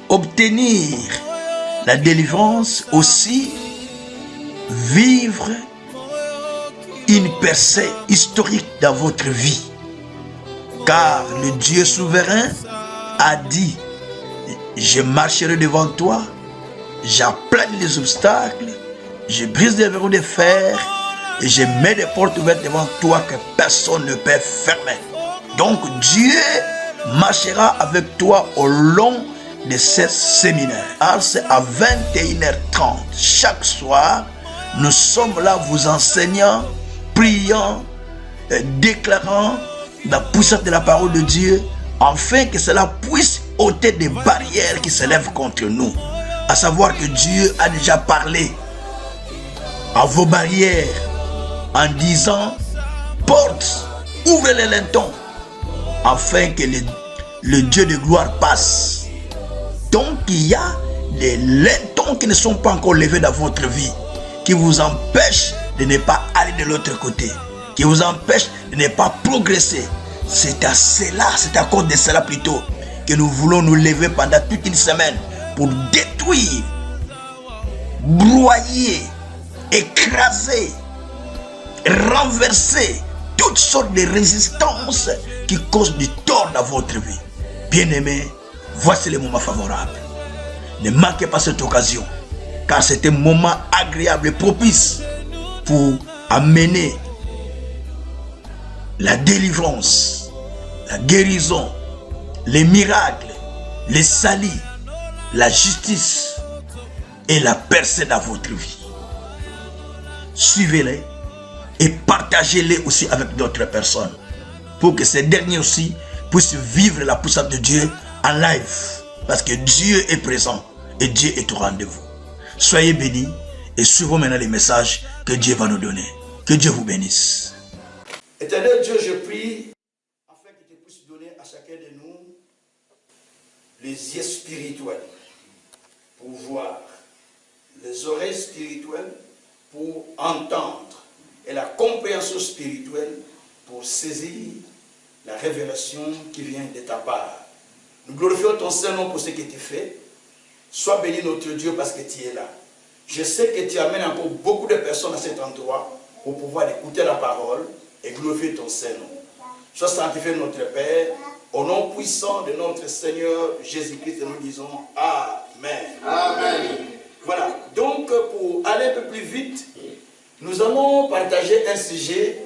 obtenir la délivrance, aussi vivre une percée historique dans votre vie. Car le Dieu souverain a dit, je marcherai devant toi, j'aplane les obstacles, je brise les verrous de fer et je mets des portes ouvertes devant toi que personne ne peut fermer. Donc Dieu marchera avec toi au long de ce séminaire. Alors c'est à 21h30 chaque soir. Nous sommes là vous enseignant, priant, déclarant la puissance de la parole de Dieu, afin que cela puisse ôter des barrières qui s'élèvent contre nous. À savoir que Dieu a déjà parlé à vos barrières en disant, porte, ouvrez les lintons, afin que le Dieu de gloire passe. Donc il y a des lintons qui ne sont pas encore levés dans votre vie, qui vous empêchent de ne pas aller de l'autre côté, qui vous empêchent de ne pas progresser. C'est à cela, c'est à cause de cela plutôt, que nous voulons nous lever pendant toute une semaine pour détruire, broyer, écraser, renverser toutes sortes de résistances qui causent du tort dans votre vie. Bien-aimés, voici le moment favorable. Ne manquez pas cette occasion, car c'est un moment agréable et propice pour amener la délivrance, la guérison, les miracles, les salis, la justice et la percée dans votre vie. Suivez-les et partagez-les aussi avec d'autres personnes pour que ces derniers aussi puissent vivre la puissance de Dieu en live, parce que Dieu est présent et Dieu est au rendez-vous. Soyez bénis et suivons maintenant les messages que Dieu va nous donner. Que Dieu vous bénisse. Éternel Dieu, je prie afin que tu puisses donner à chacun de nous les yeux spirituels pour voir, les oreilles spirituelles pour entendre et la compréhension spirituelle pour saisir la révélation qui vient de ta part. Nous glorifions ton Saint-Nom pour ce que tu fais. Sois béni notre Dieu parce que tu es là. Je sais que tu amènes encore beaucoup de personnes à cet endroit pour pouvoir écouter la parole et glorifier ton Saint-Nom. Sois sanctifié notre Père, au nom puissant de notre Seigneur Jésus-Christ, nous disons Amen. Amen. Voilà, donc pour aller un peu plus vite, nous allons partager un sujet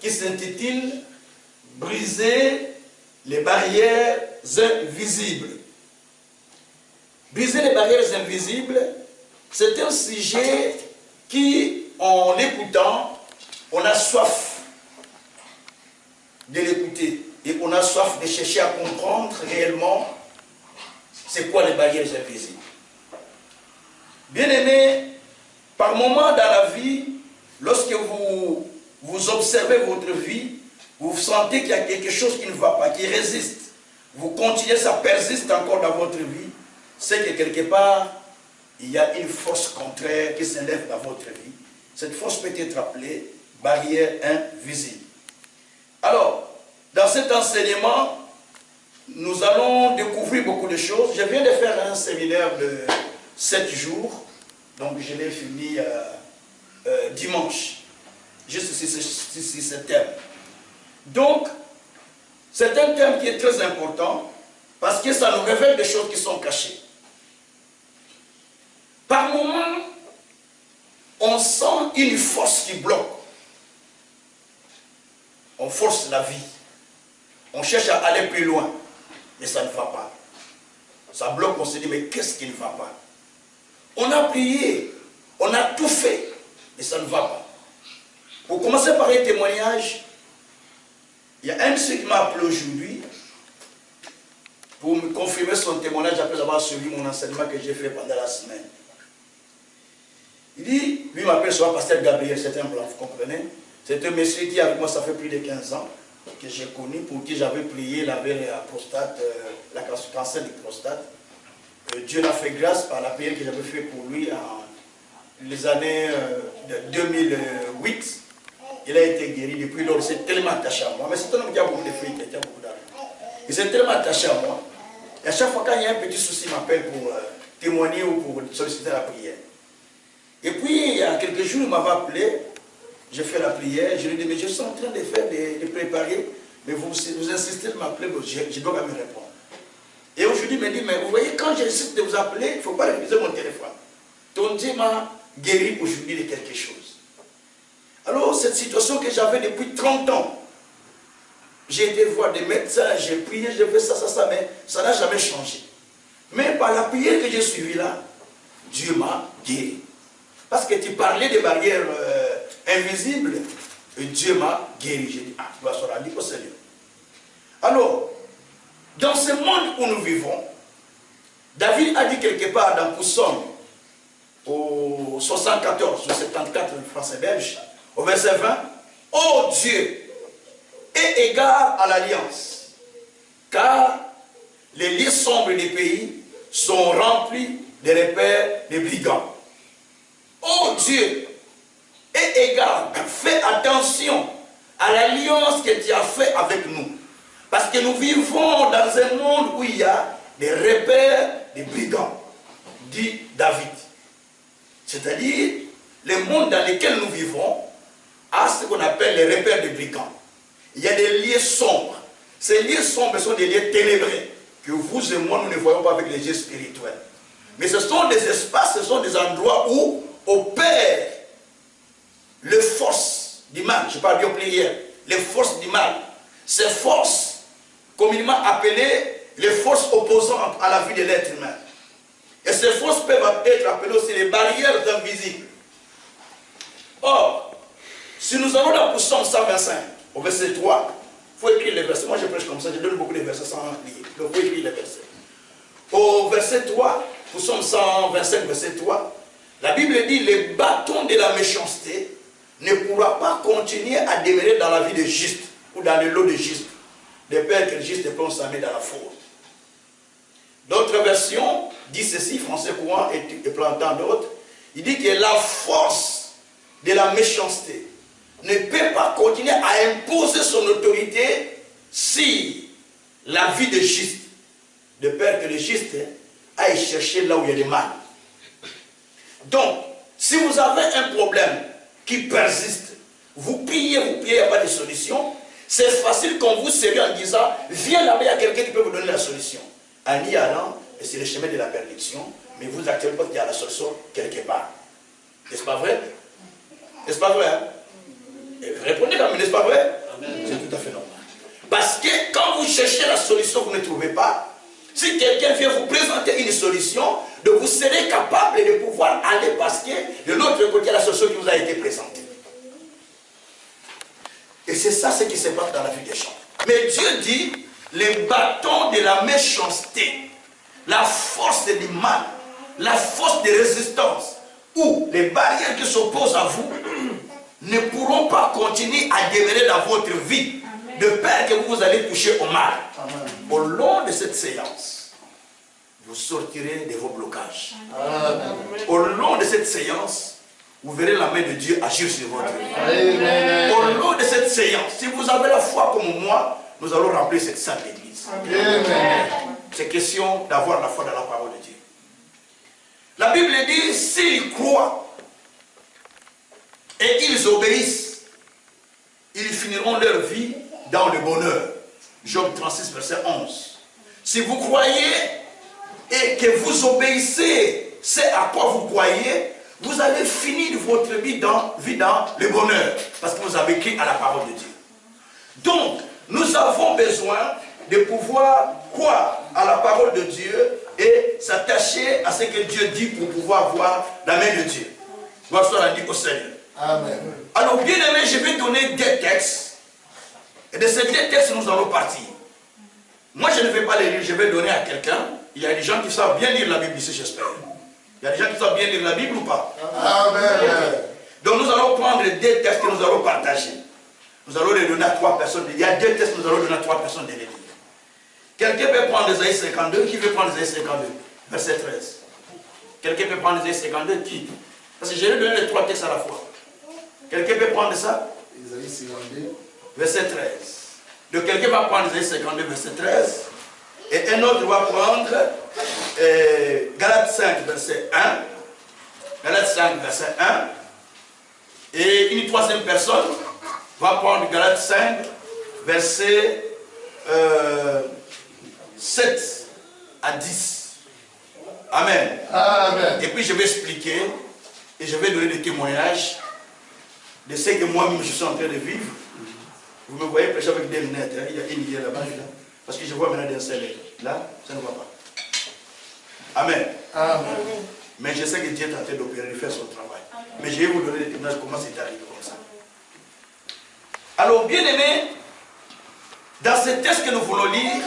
qui s'intitule « Briser les barrières invisibles ». Briser les barrières invisibles, c'est un sujet qui, en l'écoutant, on a soif de l'écouter et on a soif de chercher à comprendre réellement c'est quoi les barrières invisibles. Bien-aimés, par moments dans la vie, lorsque vous observez votre vie, vous sentez qu'il y a quelque chose qui ne va pas, qui résiste. Vous continuez, ça persiste encore dans votre vie. C'est que quelque part, il y a une force contraire qui s'élève dans votre vie. Cette force peut être appelée barrière invisible. Alors, dans cet enseignement, nous allons découvrir beaucoup de choses. Je viens de faire un séminaire de 7 jours, donc je l'ai fini dimanche, juste sur ce thème. Donc, c'est un thème qui est très important parce que ça nous révèle des choses qui sont cachées. Par moments, on sent une force qui bloque. On force la vie. On cherche à aller plus loin, mais ça ne va pas. Ça bloque, on se dit, mais qu'est-ce qui ne va pas? On a prié, on a tout fait, mais ça ne va pas. Pour commencer par un témoignage, il y a un monsieur qui m'a appelé aujourd'hui pour me confirmer son témoignage après avoir suivi mon enseignement que j'ai fait pendant la semaine. Il dit, lui m'appelle souvent Pasteur Gabriel, c'est un blanc, vous comprenez? C'est un monsieur qui avec moi, ça fait plus de 15 ans, que j'ai connu, pour qui j'avais prié, il avait la prostate, la cancer de prostate. Dieu l'a fait grâce par la prière que j'avais fait pour lui en les années de 2008. Il a été guéri. Depuis lors, il s'est tellement attaché à moi. Mais c'est un homme qui a beaucoup de fric, qui a beaucoup d'argent. Il s'est tellement attaché à moi. Et à chaque fois, quand il y a un petit souci, il m'appelle pour témoigner ou pour solliciter la prière. Et puis, il y a quelques jours, il m'avait appelé. J'ai fait la prière. Je lui ai dit, mais je suis en train de faire, de préparer. Mais vous insistez de m'appeler, je dois me répondre. Et aujourd'hui, il me dit, mais vous voyez, quand j'insiste de vous appeler, il ne faut pas refuser mon téléphone. Ton Dieu m'a guéri aujourd'hui de quelque chose. Alors, cette situation que j'avais depuis 30 ans, j'ai été voir des médecins, j'ai prié, j'ai fait ça, mais ça n'a jamais changé. Mais par la prière que j'ai suivie là, Dieu m'a guéri. Parce que tu parlais des barrières invisibles, et Dieu m'a guéri. J'ai dit, ah, tu vas se rendre au Seigneur. Alors, dans ce monde où nous vivons, David a dit quelque part dans Psaume, au 74 ou 74 français belge, au verset 20, ô Dieu, aie égard à l'alliance, car les lieux sombres des pays sont remplis de repères de brigands. Ô Dieu, aie égard, fais attention à l'alliance que tu as faite avec nous. Parce que nous vivons dans un monde où il y a des repères de brigands, dit David. C'est-à-dire, le monde dans lequel nous vivons a ce qu'on appelle les repères de brigands. Il y a des lieux sombres. Ces lieux sombres sont des lieux ténébreux que vous et moi, nous ne voyons pas avec les yeux spirituels. Mais ce sont des espaces, ce sont des endroits où opèrent les forces du mal. Je parle bien au pluriel. Les forces du mal. Ces forces, communément appelées les forces opposantes à la vie de l'être humain. Et ces forces peuvent être appelées aussi les barrières invisibles. Or, si nous allons dans Psaume 125, au verset 3, il faut écrire les versets. Moi je prêche comme ça, je donne beaucoup de versets sans lire. Donc il faut écrire les versets. Au verset 3, Psaume 125, verset 3, la Bible dit, les bâtons de la méchanceté ne pourra pas continuer à demeurer dans la vie de juste ou dans le lot de juste, de peur que le juste ne peut s'amener dans la faute. D'autres versions disent ceci, français courant et plantant d'autres, il dit que la force de la méchanceté ne peut pas continuer à imposer son autorité si la vie de juste, de peur que le juste aille chercher là où il y a des mal. Donc, si vous avez un problème qui persiste, vous priez, il n'y a pas de solution, c'est facile qu'on vous salue en disant, viens là-bas, il y a quelqu'un qui peut vous donner la solution. En y allant, c'est le chemin de la perdition, mais vous acceptez pas qu'il y a la solution quelque part. N'est-ce pas vrai? N'est-ce pas vrai? Et vous répondez quand même, n'est-ce pas vrai? C'est tout à fait normal. Parce que quand vous cherchez la solution, vous ne trouvez pas. Si quelqu'un vient vous présenter une solution, vous serez capable de pouvoir aller parce que de l'autre côté, il y a la solution qui vous a été présentée. Et c'est ça ce qui se passe dans la vie des gens. Mais Dieu dit, les bâtons de la méchanceté, la force du mal, la force de résistance, ou les barrières qui s'opposent à vous, ne pourront pas continuer à demeurer dans votre vie, de peur que vous allez toucher au mal. Amen. Au long de cette séance, vous sortirez de vos blocages. Amen. Au long de cette séance, vous verrez la main de Dieu agir sur votre vie. Au long de cette séance, si vous avez la foi comme moi, nous allons remplir cette sainte église. C'est question d'avoir la foi dans la parole de Dieu. La Bible dit, s'ils croient et ils obéissent, ils finiront leur vie dans le bonheur. Job 36, verset 11. Si vous croyez et que vous obéissez, c'est à quoi vous croyez, vous allez finir votre vie dans le bonheur. Parce que vous avez cru à la parole de Dieu. Donc, nous avons besoin de pouvoir croire à la parole de Dieu et s'attacher à ce que Dieu dit pour pouvoir voir la main de Dieu. Gloire soit rendue au Seigneur. Amen. Alors, bien aimé, je vais donner des textes. Et de ces deux textes, nous allons partir. Moi, je ne vais pas les lire, je vais donner à quelqu'un. Il y a des gens qui savent bien lire la Bible ici, j'espère. Il y a des gens qui savent bien lire la Bible ou pas? Amen. Okay. Donc, nous allons prendre deux textes que nous allons partager. Nous allons les donner à 3 personnes. Il y a 2 textes que nous allons donner à 3 personnes de les lire. Quelqu'un peut prendre Ésaïe 52. Qui veut prendre Ésaïe 52? Verset 13. Quelqu'un peut prendre Ésaïe 52. Qui? Parce que je vais donner les 3 textes à la fois. Quelqu'un peut prendre ça? Ésaïe 52. Verset 13. Donc quelqu'un va prendre Ésaïe 52, verset 13. Et un autre va prendre Galates 5, verset 1. Galates 5, verset 1. Et une troisième personne va prendre Galates 5, verset 7 à 10. Amen. Amen. Et puis je vais expliquer et je vais donner des témoignages de ce que moi-même je suis en train de vivre. Vous me voyez prêcher avec des lunettes. Hein? Il y a une idée là-bas, là. Parce que je vois maintenant d'un seul œil. Là, ça ne va pas. Amen. Amen. Mais je sais que Dieu est en train d'opérer, de faire son travail. Mais je vais vous donner des témoignages comment c'est arrivé comme ça. Alors, bien aimés, dans ce texte que nous voulons lire,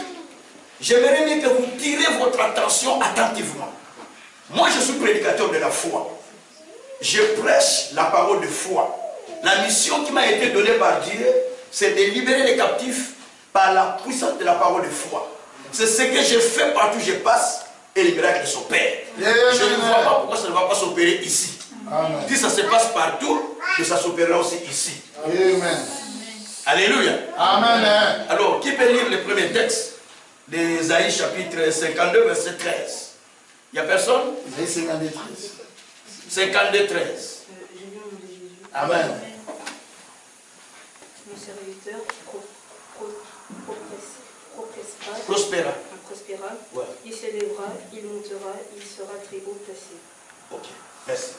j'aimerais bien que vous tirez votre attention attentivement. Moi, je suis prédicateur de la foi. Je prêche la parole de foi. La mission qui m'a été donnée par Dieu, c'est de libérer les captifs par la puissance de la parole de foi. C'est ce que je fais partout où je passe et les miracles s'opèrent. Je ne vois pas pourquoi ça ne va pas s'opérer ici. Amen. Si ça se passe partout, que ça s'opérera aussi ici. Amen. Alléluia. Amen. Alors, qui peut lire le premier texte d'Ésaïe chapitre 52, verset 13? Il n'y a personne? Isaïe 52, 52, 13. Amen. Mon serviteur Prospéra. prospéra. Ouais. Il s'élèvera, il montera, il sera très haut placé. Ok, merci.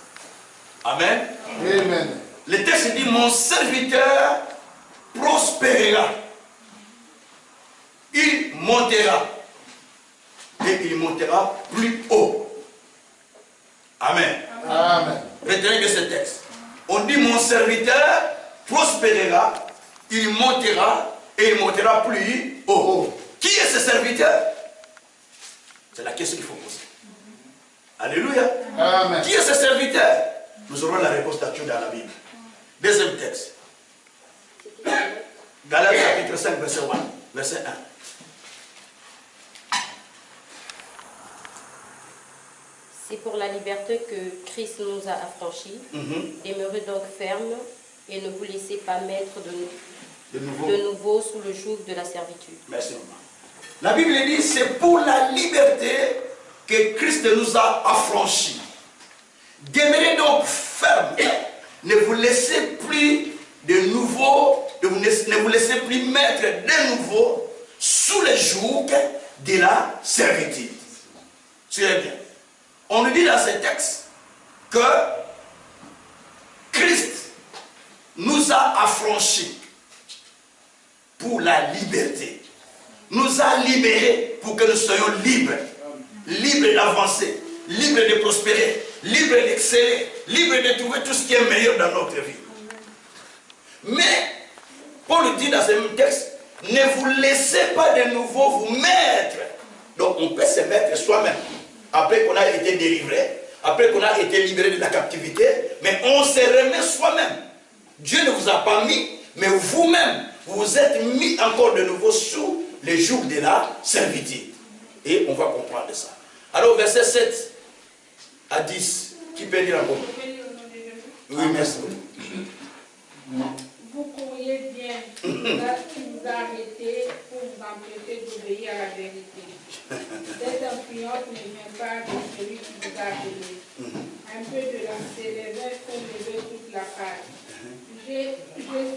Amen. Amen. Le texte dit, mon serviteur prospérera. Il montera. Et il montera plus haut. Amen. Amen. Retenez que ce texte. On dit, mon serviteur prospérera, il montera et il montera plus haut. Qui est ce serviteur? C'est la question qu'il faut poser. Alléluia. Amen. Qui est ce serviteur? Nous aurons la réponse là-dessus dans la Bible. Deuxième texte. Galates chapitre 5, verset 1. C'est pour la liberté que Christ nous a affranchis. Demeurez donc fermes et ne vous laissez pas mettre de nouveau sous le joug de la servitude. Merci, maman. La Bible dit, c'est pour la liberté que Christ nous a affranchis. Demeurez donc fermes. Ne vous laissez plus de nouveau, ne vous laissez plus mettre de nouveau sous le joug de la servitude. Suivez bien. On nous dit dans ce texte que Christ nous a affranchis pour la liberté. Nous a libérés pour que nous soyons libres. Libres d'avancer, libres de prospérer, libres d'exceller, libres de trouver tout ce qui est meilleur dans notre vie. Mais, Paul dit dans ce même texte, ne vous laissez pas de nouveau vous mettre. Donc on peut se mettre soi-même. Après qu'on a été délivré, après qu'on a été libéré de la captivité, mais on se remet soi-même. Dieu ne vous a pas mis, mais vous-même, vous vous êtes mis encore de nouveau sous les jours de la servitude. Et on va comprendre ça. Alors, verset 7 à 10, qui peut dire encore? Oui, merci. Vous courriez bien, qui vous a arrêté pour vous empêcher d'obéir à la vérité. Cette influence ne vient pas de celui qui vous a appelé. Un peu de la célèbre pour lever toute la page. J'ai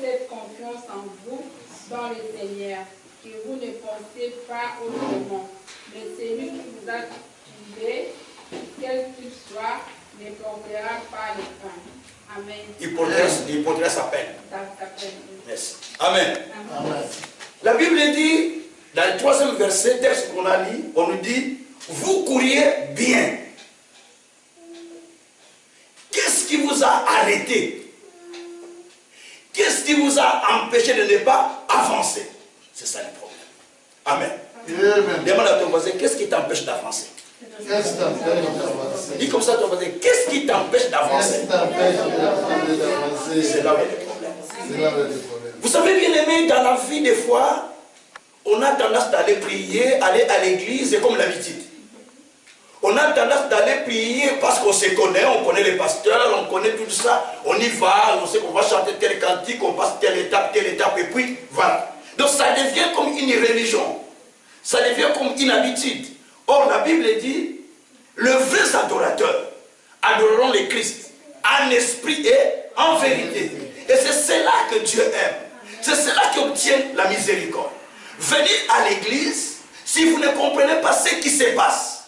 cette confiance en vous, dans le Seigneur, que vous ne pensez pas autrement. Mais celui qui vous a tué, quel qu'il soit, ne portera pas les pains. Amen. Il portera sa peine. Merci. Amen. Amen. La Bible dit, dans le 3e verset, texte qu'on a lu, on nous dit, vous couriez bien. Qu'est-ce qui vous a arrêté? Qu'est-ce qui vous a empêché de ne pas avancer? C'est ça le problème. Amen. Amen. Demande à ton voisin, qu'est-ce qui t'empêche d'avancer? Qu'est-ce qui t'empêche d'avancer? Dis comme ça à ton voisin, qu'est-ce qui t'empêche Qu'est-ce d'avancer? qui t'empêche d'avancer? C'est là où il y a des problèmes. C'est là le problème. Vous savez, bien aimé, dans la vie, des fois, on a tendance d'aller prier, aller à l'église, c'est comme l'habitude. On a tendance d'aller prier parce qu'on se connaît, on connaît les pasteurs, on connaît tout ça, on y va, on sait qu'on va chanter tel cantique, on passe telle étape, et puis voilà. Donc ça devient comme une religion. ça devient comme une habitude. Or, la Bible dit, les vrais adorateurs adoreront le Christ en esprit et en vérité. Et c'est cela que Dieu aime. C'est cela qui obtient la miséricorde. Venez à l'église si vous ne comprenez pas ce qui se passe.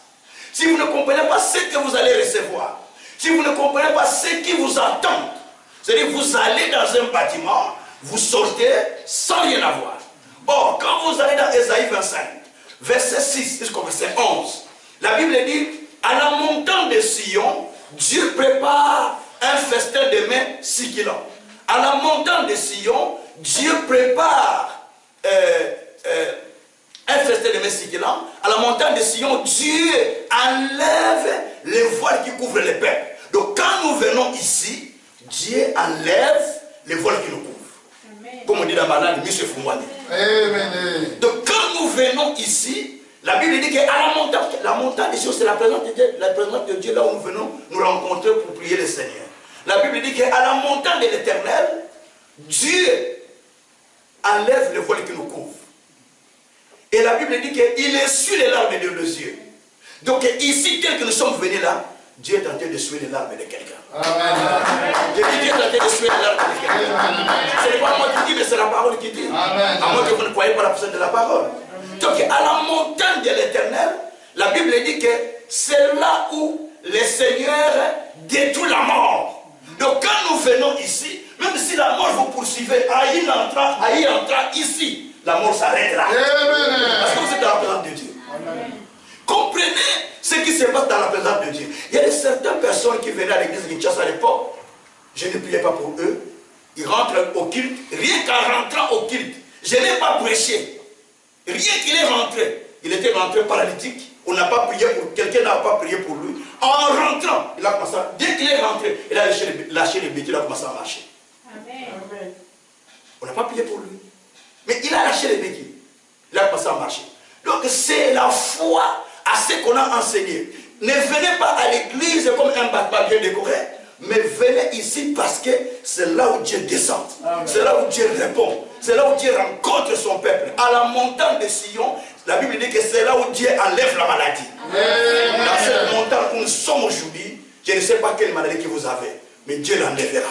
Si vous ne comprenez pas ce que vous allez recevoir. Si vous ne comprenez pas ce qui vous attend. C'est-à-dire vous allez dans un bâtiment, vous sortez sans rien avoir. Or, quand vous allez dans Ésaïe 25, verset 6 jusqu'au verset 11, la Bible dit, à la montagne de Sion, Dieu prépare un festin de mets sigilants. À la montagne de Sion, Dieu prépare un festin de mets sigilants. À la montagne de Sion, Dieu enlève les voiles qui couvrent les peuples. Donc quand nous venons ici, Dieu enlève les voiles qui nous couvrent. Amen. Comme on dit dans ma langue, M. Fumwani. Donc quand nous venons ici, la Bible dit qu'à la montagne de Sion, c'est la présence de Dieu, là où nous venons nous rencontrer pour prier le Seigneur. La Bible dit qu'à la montagne de l'Éternel, Dieu enlève les voiles qui nous couvrent. Et la Bible dit qu'il essuie les larmes de nos yeux. Donc ici, tel que nous sommes venus là, Dieu est en train de suer les larmes de quelqu'un. Dieu est en train de suer les larmes de quelqu'un. Ce n'est pas moi qui dis, mais c'est la parole qui dit. À moins que vous ne croyez pas la puissance de la parole. Donc à la montagne de l'Éternel, la Bible dit que c'est là où le Seigneur détruit la mort. Donc quand nous venons ici, même si la mort vous poursuivez, à y entrer ici, la mort s'arrête là. Parce que vous êtes dans la présence de Dieu. Amen. Comprenez ce qui se passe dans la présence de Dieu. Il y a certaines personnes qui venaient à l'église de Kinshasa à l'époque, je ne priais pas pour eux, ils rentrent au culte, rien qu'en rentrant au culte, je n'ai pas prêché. Rien qu'il est rentré, il était rentré paralytique, on n'a pas prié pour quelqu'un, n'a pas prié pour lui. En rentrant, il a commencé, dès qu'il est rentré, il a lâché les béquilles, il a commencé à marcher. Amen. On n'a pas prié pour lui. Mais il a lâché les béquilles, il a commencé à marcher. Donc c'est la foi à ce qu'on a enseigné. Ne venez pas à l'église comme un bâtiment bien décoré, mais venez ici parce que c'est là où Dieu descend. C'est là où Dieu répond. C'est là où Dieu rencontre son peuple. À la montagne de Sion, la Bible dit que c'est là où Dieu enlève la maladie. Dans cette montagne où nous sommes aujourd'hui, je ne sais pas quelle maladie que vous avez, mais Dieu l'enlèvera.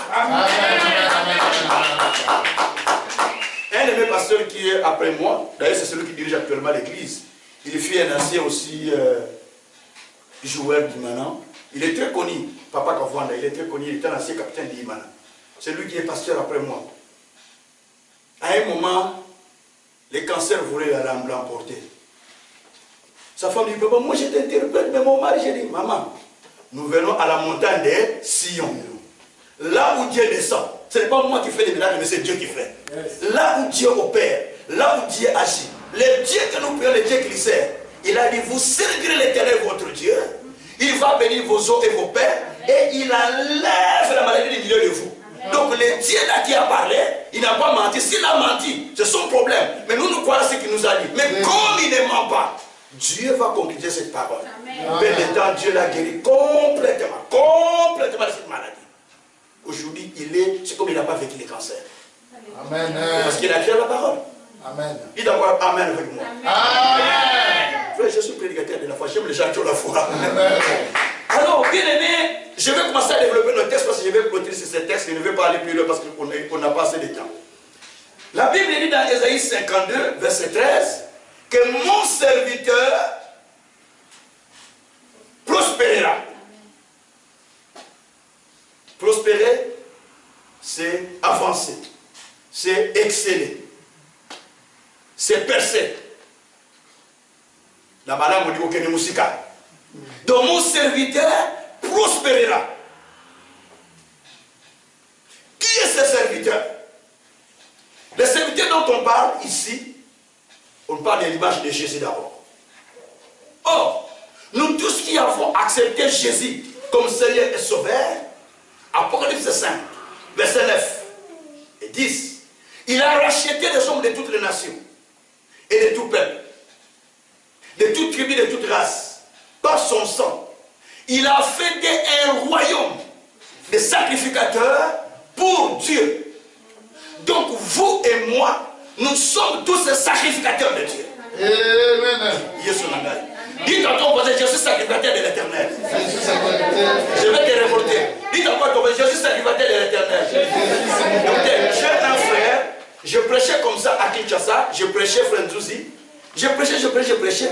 Un de mes pasteurs qui est après moi, d'ailleurs c'est celui qui dirige actuellement l'église, il fut un ancien aussi joueur d'Imana. Il est très connu, Papa Kavwanda, il est très connu, il était un ancien capitaine d'Imana. C'est lui qui est pasteur après moi. À un moment, les cancers voulaient l'emporter. Sa femme dit, papa, moi je t'interprète, mais mon mari, j'ai dit, maman, nous venons à la montagne de Sion. Là où Dieu descend. Ce n'est pas moi qui fais les miracles, mais c'est Dieu qui fait. Là où Dieu opère, là où Dieu agit. Le Dieu que nous prions, le Dieu qui sert, il a dit, vous servirez l'Éternel votre Dieu. Il va bénir vos os et vos pères. Et il enlève la maladie du milieu de vous. Donc le Dieu là qui a parlé, il n'a pas menti. S'il a menti, c'est son problème. Mais nous croyons ce qu'il nous a dit. Mais comme il ne ment pas, Dieu va concrétiser cette parole. Mais le temps, Dieu l'a guéri complètement de cette maladie. Aujourd'hui, c'est comme il n'a pas vécu les cancers. Amen. Parce qu'il a créé la parole. Amen. Il doit avoir Amen avec moi. Amen. Je suis prédicateur de la foi. J'aime les gens qui ont la foi. Amen. Alors, bien aimé, je vais commencer à développer notre texte parce que je vais clôturer sur ce texte. Je ne vais pas aller plus loin parce qu'on n'a pas assez de temps. La Bible dit dans Ésaïe 52, verset 13, que mon serviteur prospérera. Prospérer, c'est avancer, c'est exceller, c'est percer. La madame dit aucun musical. Donc mon serviteur prospérera. Qui est ce serviteur? Le serviteur dont on parle ici, on parle de l'image de Jésus d'abord. Or, nous tous qui avons accepté Jésus comme Seigneur et Sauveur, Apocalypse 5, verset 9 et 10, il a racheté les hommes de toutes les nations et de tout peuple, de toute tribu, de toute race, par son sang. Il a fait un royaume de sacrificateurs pour Dieu. Donc vous et moi, nous sommes tous des sacrificateurs de Dieu. Amen. Yesu Nangai. Dites à ton voisin, je suis sacrificateur de l'Éternel. Je suis sacrificateur. Je vais te révolter. Dites à ton voisin, je suis sacrificateur de l'Éternel. J'ai un frère, je prêchais comme ça à Kinshasa, je prêchais frère Nzouzi. Je prêchais.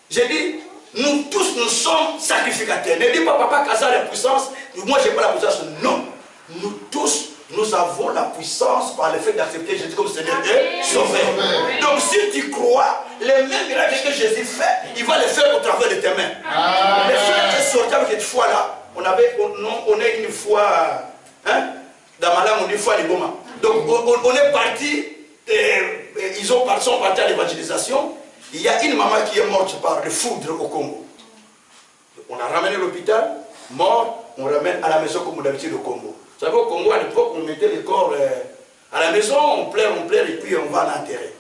J'ai dit, nous tous, nous sommes sacrificateurs. Ne dis pas, papa, Kaza la puissance, moi j'ai pas la puissance. Non, nous tous, nous avons la puissance par le fait d'accepter Jésus comme Seigneur et Sauveur. Donc si tu crois, les mêmes miracles que Jésus fait, il va les faire au travers de tes mains. Les frères qui sortaient avec cette foi-là, on est une foi, hein, dans ma langue on dit foi les Boma. Donc on est parti, ils sont partis à l'évangélisation. Il y a une maman qui est morte par le foudre au Congo. On a ramené à l'hôpital, mort, on ramène à la maison comme d'habitude au Congo. Vous savez, au Congo, à l'époque, on mettait les corps à la maison, on pleure, et puis on va l'enterrer.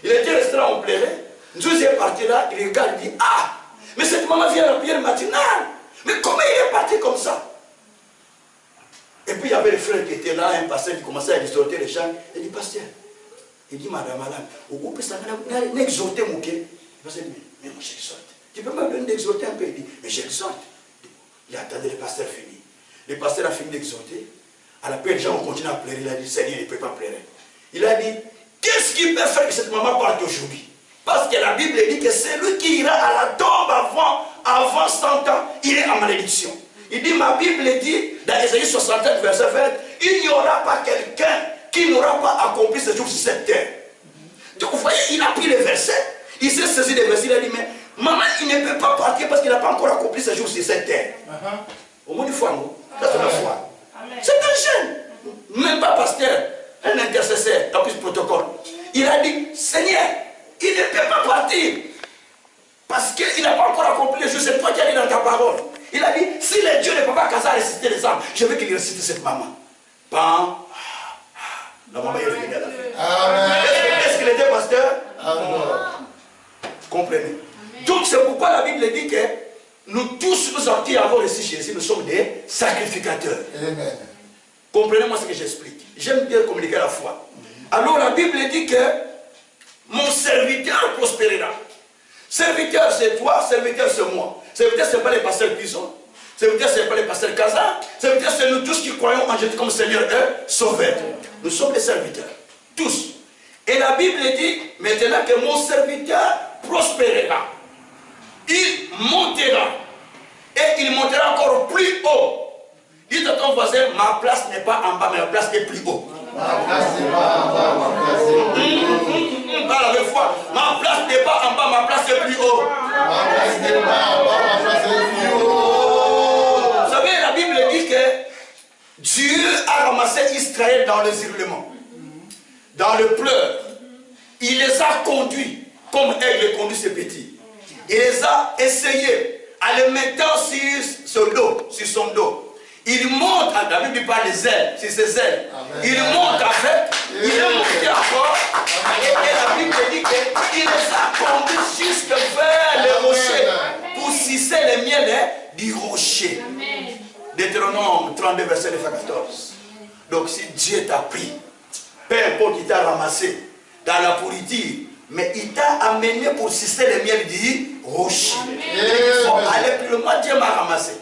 Il était resté là, on pleurait. Nous est parti là, il regarde, il dit, ah, mais cette maman vient à la prière matinale. Mais comment il est parti comme ça? Et puis il y avait le frère qui était là, un pasteur qui commençait à exhorter les gens. Il dit, pasteur, il dit, madame, au groupe, ça n'a exhorté mon cœur. Il dit, mais moi j'exhorte. Tu peux me donner d'exhorter un peu? Il dit, mais j'exhorte. Il attendait le pasteur fini. Le pasteur a fini d'exhorter. À la paix, les gens ont continué à pleurer. Il a dit, Seigneur, il ne peut pas pleurer. Il a dit, qu'est-ce qui peut faire que cette maman parte aujourd'hui? Parce que la Bible dit que celui qui ira à la tombe avant 100 ans, il est en malédiction. Il dit, ma Bible dit, dans Ésaïe 61, verset 20, il n'y aura pas quelqu'un qui n'aura pas accompli ce jour sur cette terre. Donc vous voyez, il a pris les versets, il s'est saisi des versets, il a dit, mais maman, il ne peut pas partir parce qu'il n'a pas encore accompli ce jour sur cette terre. Au moins une fois, non? Ça, c'est la foi. C'est un jeune, même pas pasteur, un intercesseur, dans plus protocole. Il a dit, Seigneur, il ne peut pas partir parce qu'il n'a pas encore accompli le jour. C'est toi qui as dit dans ta parole. Il a dit, si le Dieu ne peut pas casser à ressusciter les âmes, je veux qu'il ressuscite cette maman. Pan. La maman est revenue à la fin. Est-ce qu'il était pasteur? Comprenez. Donc c'est pourquoi la Bible dit que nous tous, nous qui avons reçu Jésus, nous sommes des sacrificateurs. Amen. Comprenez-moi ce que j'explique. J'aime bien communiquer la foi. Alors la Bible dit que mon serviteur prospérera. Serviteur c'est toi, serviteur c'est moi. Serviteur c'est pas les pasteurs Pison. Serviteur c'est pas les pasteurs Kaza. Serviteur c'est nous tous qui croyons en Jésus comme Seigneur et Sauveur. Nous sommes des serviteurs. Tous. Et la Bible dit maintenant que mon serviteur prospérera. Il montera. Et il montera encore plus haut. Dites à ton voisin, ma place n'est pas en bas, mais ma place est plus haut. Ma place n'est pas en bas, ma place est plus haut. Parle avec foi. Ma place n'est pas en bas, ma place est plus haut. Ma place n'est pas en bas, ma place est plus haut. Vous savez, la Bible dit que Dieu a ramassé Israël dans les hurlements, dans le pleur. Il les a conduits comme aigle conduit ses petits. Il les a essayés en les mettant sur son dos. Il monte, la Bible parle des ailes, sur ses ailes. Amen. Il monte avec, il est monté encore. Et la Bible dit qu'il les a conduits jusque vers les rochers pour sucer les miels du rocher. Deutéronome 32, verset 9 à 14. Donc si Dieu t'a pris, peu importe qui t'a ramassé dans la pourriture, mais il t'a amené pour sucer les miels du rocher. Il faut aller plus loin. Dieu m'a ramassé.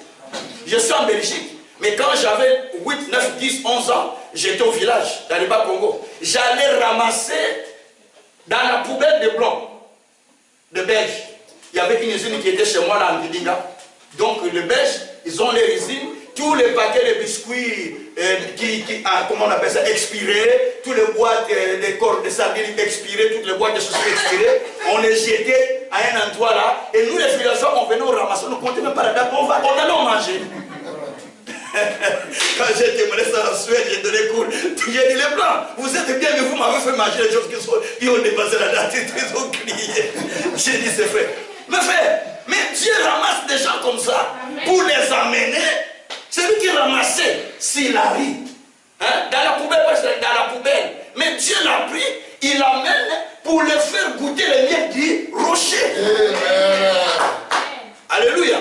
Je suis en Belgique. Mais quand j'avais 8, 9, 10, 11 ans, j'étais au village, dans le Bas-Congo. J'allais ramasser dans la poubelle de blancs, de Belges. Il y avait une usine qui était chez moi, là, en Bidinga. Donc, les Belges, ils ont les usines, tous les paquets de biscuits, comment on appelle ça, expirés, tous les boîtes de corps de sardines expirées, toutes les boîtes de saucisses expirées, on les jetait à un endroit là. Et nous, les villageois, on venait au ramasser, on ne comptait même pas la date, on allait en manger. Quand j'étais molesté en Suède, j'ai donné cours. J'ai dit, les blancs, vous êtes bien, mais vous m'avez fait manger les choses qui ont dépassé la date. Ils ont crié. J'ai dit, c'est vrai. Mais frère, mais Dieu ramasse des gens comme ça pour les amener. Celui qui ramassait, s'il arrive, hein, dans la poubelle, dans la poubelle. Mais Dieu l'a pris, il l'amène pour le faire goûter les miels du rocher. Alléluia.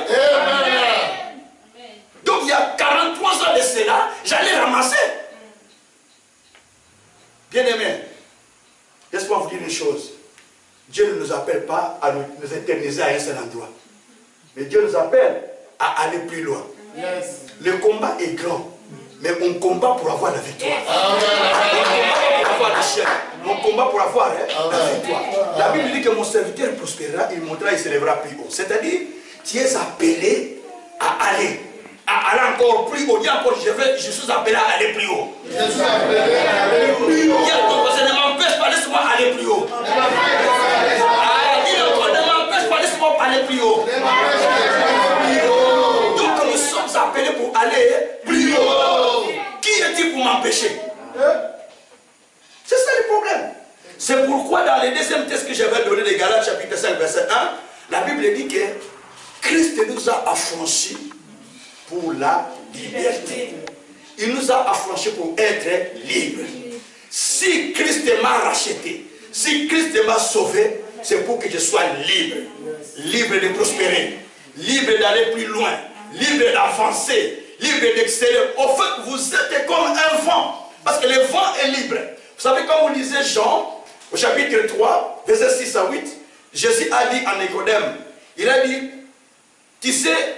Donc il y a 43 ans de cela, j'allais ramasser. Bien aimé, laisse-moi vous dire une chose. Dieu ne nous a appelle pas à nous éterniser à un seul endroit. Mais Dieu nous appelle à aller plus loin. Le combat est grand, mais on combat pour avoir la victoire. On combat pour avoir la chair. On combat pour avoir la victoire. La Bible dit que mon serviteur prospérera, il montera, il s'élèvera plus haut. C'est-à-dire, tu es appelé à aller encore plus haut. Dis encore, je suis appelé à aller plus haut. Je suis appelé à aller plus haut. Ça ne m'empêche pas, laisse-moi aller plus haut. Ne m'empêche pas, laisse-moi aller plus haut. Donc nous sommes appelés pour aller plus haut. Qui est-il pour m'empêcher? C'est ça le problème. C'est pourquoi dans les deuxième textes que j'avais donné de Galates chapitre 5 verset 1, la Bible dit que Christ nous a affranchis pour la liberté. Il nous a affranchis pour être libres. Si Christ m'a racheté, si Christ m'a sauvé, c'est pour que je sois libre. Libre de prospérer, libre d'aller plus loin, libre d'avancer, libre d'exceller. Au fait, vous êtes comme un vent, parce que le vent est libre. Vous savez, quand vous lisez Jean, au chapitre 3, verset 6 à 8, Jésus a dit à Nicodème, il a dit, tu sais,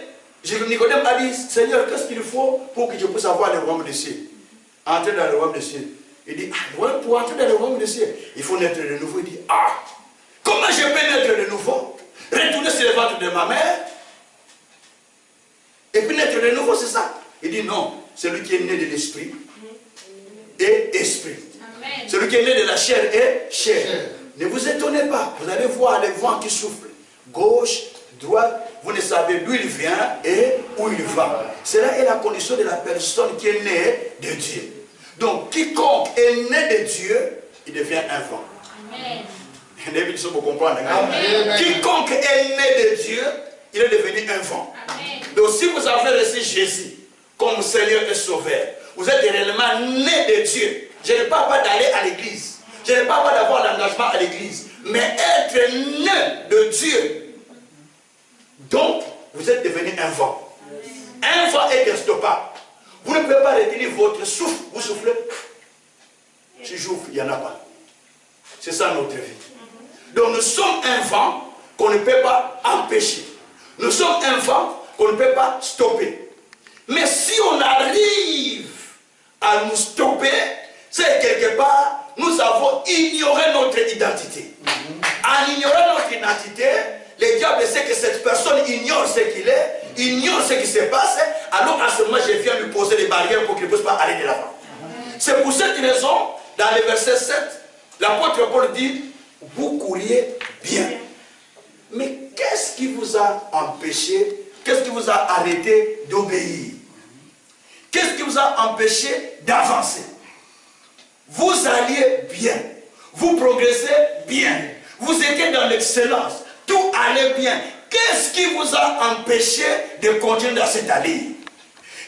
Nicodème a dit, Seigneur, qu'est-ce qu'il faut pour que je puisse avoir le royaume des cieux? Entrer dans le royaume des cieux. Il dit, pour entrer dans le royaume des cieux, il faut naître de nouveau. Il dit, comment je peux naître de nouveau? Retourner sur le ventre de ma mère? Et puis naître de nouveau, c'est ça? Il dit, non, celui qui est né de l'esprit est esprit. Amen. Celui qui est né de la chair est chair. Ne vous étonnez pas, vous allez voir les vents qui soufflent, gauche, droite, vous ne savez d'où il vient et où il va. Cela est la condition de la personne qui est née de Dieu. Donc, quiconque est né de Dieu, il devient un vent. Amen. Pour comprendre. Amen. Quiconque est né de Dieu, il est devenu un vent. Amen. Donc, si vous avez reçu Jésus comme Seigneur et Sauveur, vous êtes réellement né de Dieu. Je ne parle pas d'aller à l'église. Je ne parle pas d'avoir l'engagement à l'église. Mais être né de Dieu. Donc, vous êtes devenu un vent. Un vent est instoppable. Vous ne pouvez pas retenir votre souffle. Vous soufflez. Si j'ouvre, il n'y en a pas. C'est ça notre vie. Donc, nous sommes un vent qu'on ne peut pas empêcher. Nous sommes un vent qu'on ne peut pas stopper. Mais si on arrive à nous stopper, c'est quelque part, nous avons ignoré notre identité. En ignorant notre identité, le diable sait que cette personne ignore ce qu'il est, ignore ce qui se passe, alors à ce moment, je viens lui poser des barrières pour qu'il ne puisse pas aller de l'avant. C'est pour cette raison, dans le verset 7, l'apôtre Paul dit, vous couriez bien. Mais qu'est-ce qui vous a empêché, qu'est-ce qui vous a arrêté d'obéir? Qu'est-ce qui vous a empêché d'avancer? Vous alliez bien, vous progressez bien, vous étiez dans l'excellence, tout allait bien. Qu'est-ce qui vous a empêché de continuer dans cette allée?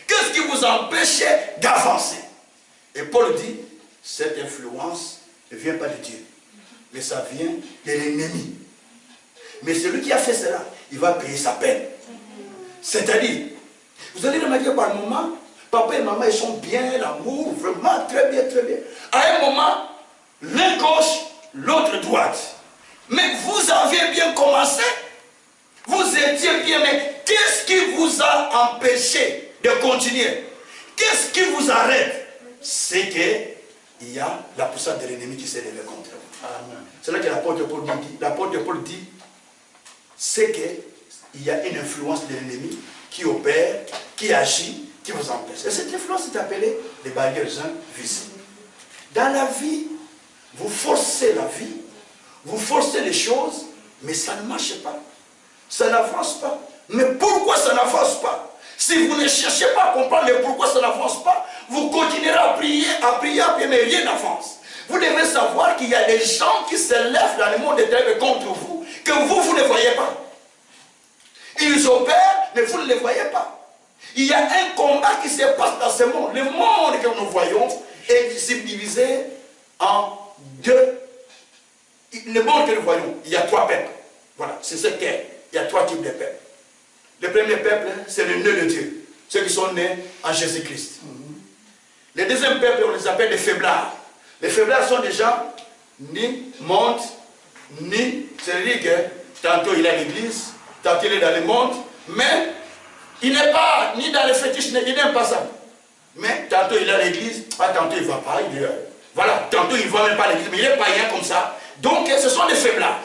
Qu'est-ce qui vous a empêché d'avancer? Et Paul dit, cette influence ne vient pas de Dieu, mais ça vient de l'ennemi. Mais celui qui a fait cela, il va payer sa peine. C'est-à-dire, vous allez remarquer par moment, papa et maman, ils sont bien, l'amour, vraiment très bien, très bien. À un moment, l'un gauche, l'autre droite. Mais vous avez bien commencé, vous étiez bien, mais qu'est-ce qui vous a empêché de continuer? Qu'est-ce qui vous arrête? C'est qu'il y a la puissance de l'ennemi qui s'est levée contre vous. C'est là que l'apôtre Paul dit, c'est qu'il y a une influence de l'ennemi qui opère, qui agit, qui vous empêche. Et cette influence est appelée les barrières invisibles. Dans la vie, vous forcez la vie, vous forcez les choses, mais ça ne marche pas. Ça n'avance pas. Mais pourquoi ça n'avance pas? Si vous ne cherchez pas à comprendre mais pourquoi ça n'avance pas, vous continuerez à prier, mais rien n'avance. Vous devez savoir qu'il y a des gens qui se lèvent dans le monde des ténèbres contre vous, que vous ne voyez pas. Ils opèrent, mais vous ne les voyez pas. Il y a un combat qui se passe dans ce monde. Le monde que nous voyons est divisé en deux. Le monde que nous voyons, il y a trois peuples. Voilà, c'est ce qu'est. Il y a trois types de peuples. Le premier peuple, c'est le nez de Dieu. Ceux qui sont nés en Jésus-Christ. Le deuxième peuple, on les appelle les faiblards. Les faiblards sont des gens ni montent ni, c'est-à-dire que tantôt il est à l'église, tantôt il est dans le monde, mais il n'est pas ni dans les fétiches, il n'aime pas ça. Mais tantôt il est à l'église, tantôt il ne va pas, voilà, tantôt il ne va même pas à l'église, mais il est païen comme ça. Donc ce sont des faiblards.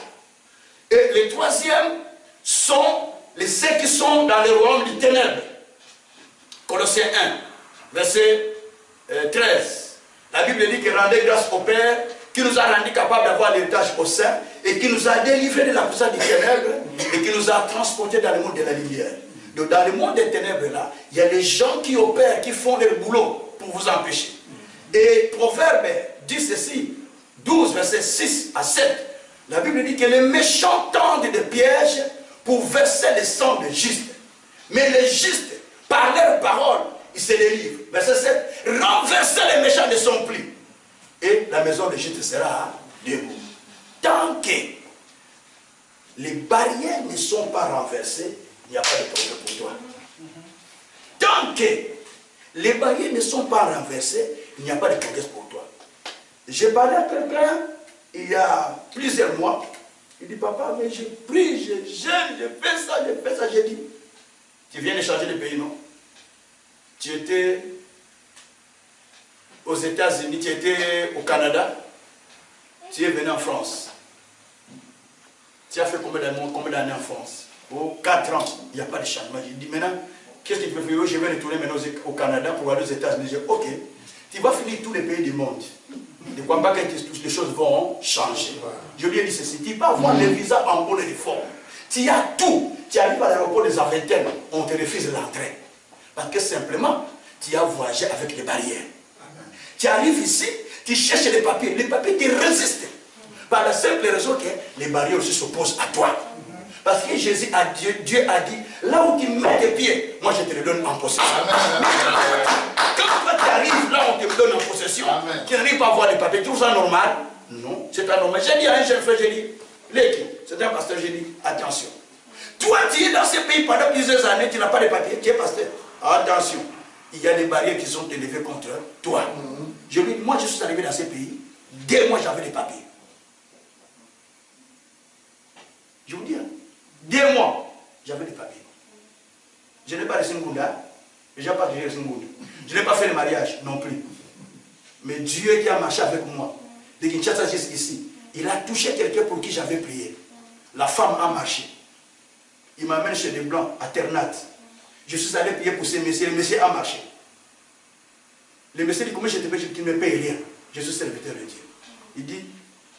Et les troisièmes sont ceux qui sont dans le royaume du ténèbre. Colossiens 1, verset 13. La Bible dit que rendez grâce au Père qui nous a rendus capables d'avoir l'héritage au sein et qui nous a délivrés de la puissance des ténèbres et qui nous a transportés dans le monde de la lumière. Donc dans le monde des ténèbres là, il y a des gens qui opèrent, qui font leur boulot pour vous empêcher. Et Proverbe dit ceci, 12 verset 6 à 7. La Bible dit que les méchants tendent des pièges pour verser le sang des justes. Mais les justes, par leurs paroles, ils se délivrent. Verset 7. Renverser les méchants de son pli. Et la maison de juste sera debout. Tant que les barrières ne sont pas renversées, il n'y a pas de problème pour toi. Tant que les barrières ne sont pas renversées, il n'y a pas de problème pour toi. J'ai parlé à quelqu'un il y a plusieurs mois. Il dit, papa, mais j'ai pris, j'ai jeûne, j'ai fait ça, j'ai dit. Tu viens de changer de pays, non? Tu étais aux États-Unis, tu étais au Canada, tu es venu en France. Tu as fait combien d'années en France? Oh, 4 ans, il n'y a pas de changement. J'ai dit, maintenant, qu'est-ce que tu peux faire? Je vais retourner maintenant au Canada pour aller aux États-Unis. J'ai dit, ok, tu vas finir tous les pays du monde. Ne crois pas que les choses vont changer. Je lui ai dit ceci, tu vas avoir le visa en bonne et forme. Tu as tout. Tu arrives à l'aéroport des Aventaines, on te refuse l'entrée. Parce que simplement, tu as voyagé avec des barrières. Tu arrives ici, tu cherches les papiers te résistent. Par la simple raison que les barrières aussi s'opposent à toi. Parce que Jésus a Dieu a dit, là où tu mets tes pieds, moi je te le donne en possession. Quand toi tu arrives là où on te le donne en possession, tu n'arrives pas à voir les papiers, tu trouves ça normal? Non, c'est pas normal. J'ai dit à un jeune frère, j'ai dit, c'est un pasteur, j'ai dit, attention. Toi tu es dans ce pays pendant plusieurs années, tu n'as pas de papiers, tu es pasteur. Attention, il y a des barrières qui sont élevées contre toi. Je lui dis, moi je suis arrivé dans ce pays, dès moi j'avais des papiers. Je vous dis, dès moi, j'avais des papiers. Je n'ai pas de Singunda, je n'ai pas de Singunda. Je n'ai pas fait le mariage non plus. Mais Dieu qui a marché avec moi, de Kinshasa jusqu'ici, il a touché quelqu'un pour qui j'avais prié. La femme a marché. Il m'amène chez les Blancs, à Ternate. Je suis allé prier pour ces messieurs, le monsieur a marché. Le monsieur dit, comment je te paye? Tu ne me payes rien. Je suis serviteur de Dieu. Il dit,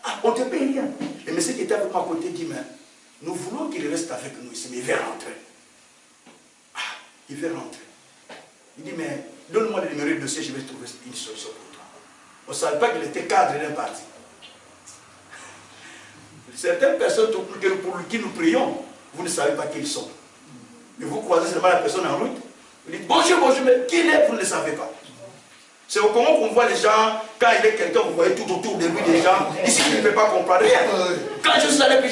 ah, on ne te paye rien. Le monsieur qui était avec moi à côté dit, mais nous voulons qu'il reste avec nous ici, mais il veut rentrer. Ah, il veut rentrer. Il dit, mais donne-moi le numéro de dossier, je vais trouver une solution pour toi. On ne savait pas qu'il était cadre d'un parti. Certaines personnes pour qui nous prions, vous ne savez pas qui ils sont. Et vous croisez seulement la personne en route, vous dites bonjour, bonjour, mais qui il est, vous ne le savez pas. C'est au Congo qu'on voit les gens, quand il est quelqu'un, vous voyez tout autour de lui des gens, ici il ne peut pas comprendre rien. Quand je suis allé, je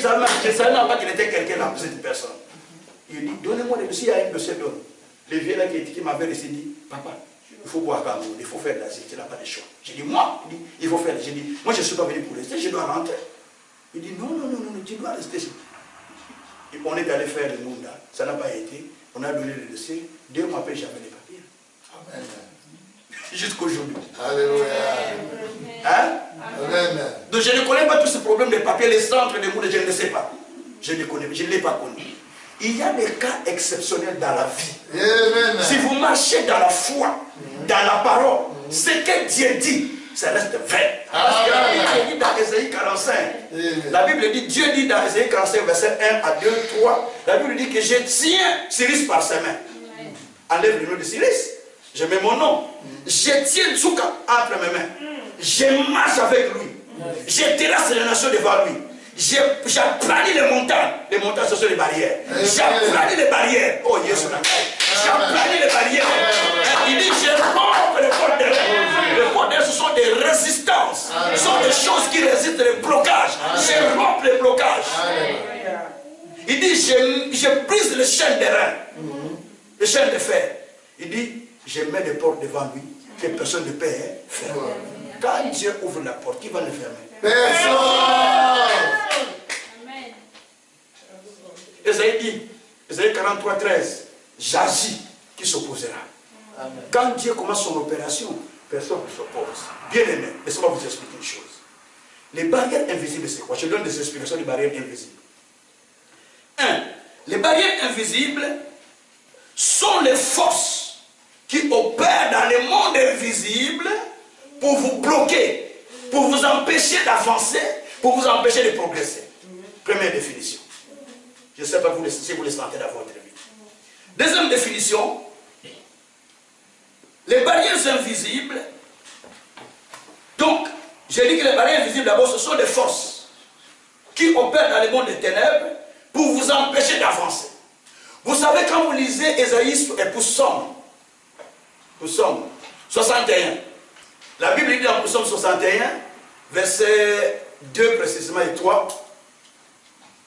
ne savais même pas qu'il était quelqu'un dans cette personne. Il dit, donnez-moi le dossier, il y a un dossier d'homme. Le vieux là qui m'avait laissé dit, papa, il faut boire quand même, il faut faire de la sécurité, il n'a pas de choix. J'ai dit, moi, il faut faire. J'ai dit, moi je ne suis pas venu pour rester, je dois rentrer. Il dit, non, tu dois rester. Et on est allé faire le monde, ça n'a pas été. On a donné le dossier. 2 mois après, j'avais les papiers. Amen. Jusqu'aujourd'hui. Alléluia. Hein? Amen. Donc je ne connais pas tous ces problèmes de papiers, les centres de monde, je ne sais pas. Je ne connais pas, je ne l'ai pas connu. Il y a des cas exceptionnels dans la vie. Amen. Si vous marchez dans la foi, dans la parole, ce que Dieu dit, ça reste vrai. Parce que la Bible dit dans Ésaïe 45, la Bible dit, Dieu dit dans Ésaïe 45, verset 1 à 2, 3, la Bible dit que je tiens Cyrus par ses mains. Enlève le nom de Cyrus, je mets mon nom. Je tiens Tsuka entre mes mains. Je marche avec lui. Je terrasse les nations devant lui. J'aplanis les montagnes. Les montagnes, ce sont les barrières. J'aplanis les barrières. Oh, Jésus. J'aplanis les barrières. Il dit, je romps les portes d'air. Les portes d'air, ce sont des résistances. Ce sont des choses qui résistent les blocages. Je romps les blocages. Il dit, je brise les chaînes de reins. Les chaînes de fer. Il dit, je mets les portes devant lui que personne ne peut fermer. Quand Dieu ouvre la porte, qui va le fermer? Personne. avait dit, Ésaïe 43, 13, j'agis qui s'opposera. Quand Dieu commence son opération, personne ne s'oppose. Bien aimé, laissez-moi vous expliquer une chose. Les barrières invisibles, c'est quoi? Je donne des explications des barrières invisibles. 1. Les barrières invisibles sont les forces qui opèrent dans le monde invisible pour vous bloquer, pour vous empêcher d'avancer, pour vous empêcher de progresser. Première définition. Je ne sais pas si vous les sentez dans votre vie. Deuxième définition, les barrières invisibles. Donc, j'ai dit que les barrières invisibles, d'abord, ce sont des forces qui opèrent dans le monde des ténèbres pour vous empêcher d'avancer. Vous savez, quand vous lisez Ésaïe et Psaume 61, la Bible dit dans Psaume 61, verset 2 précisément et 3,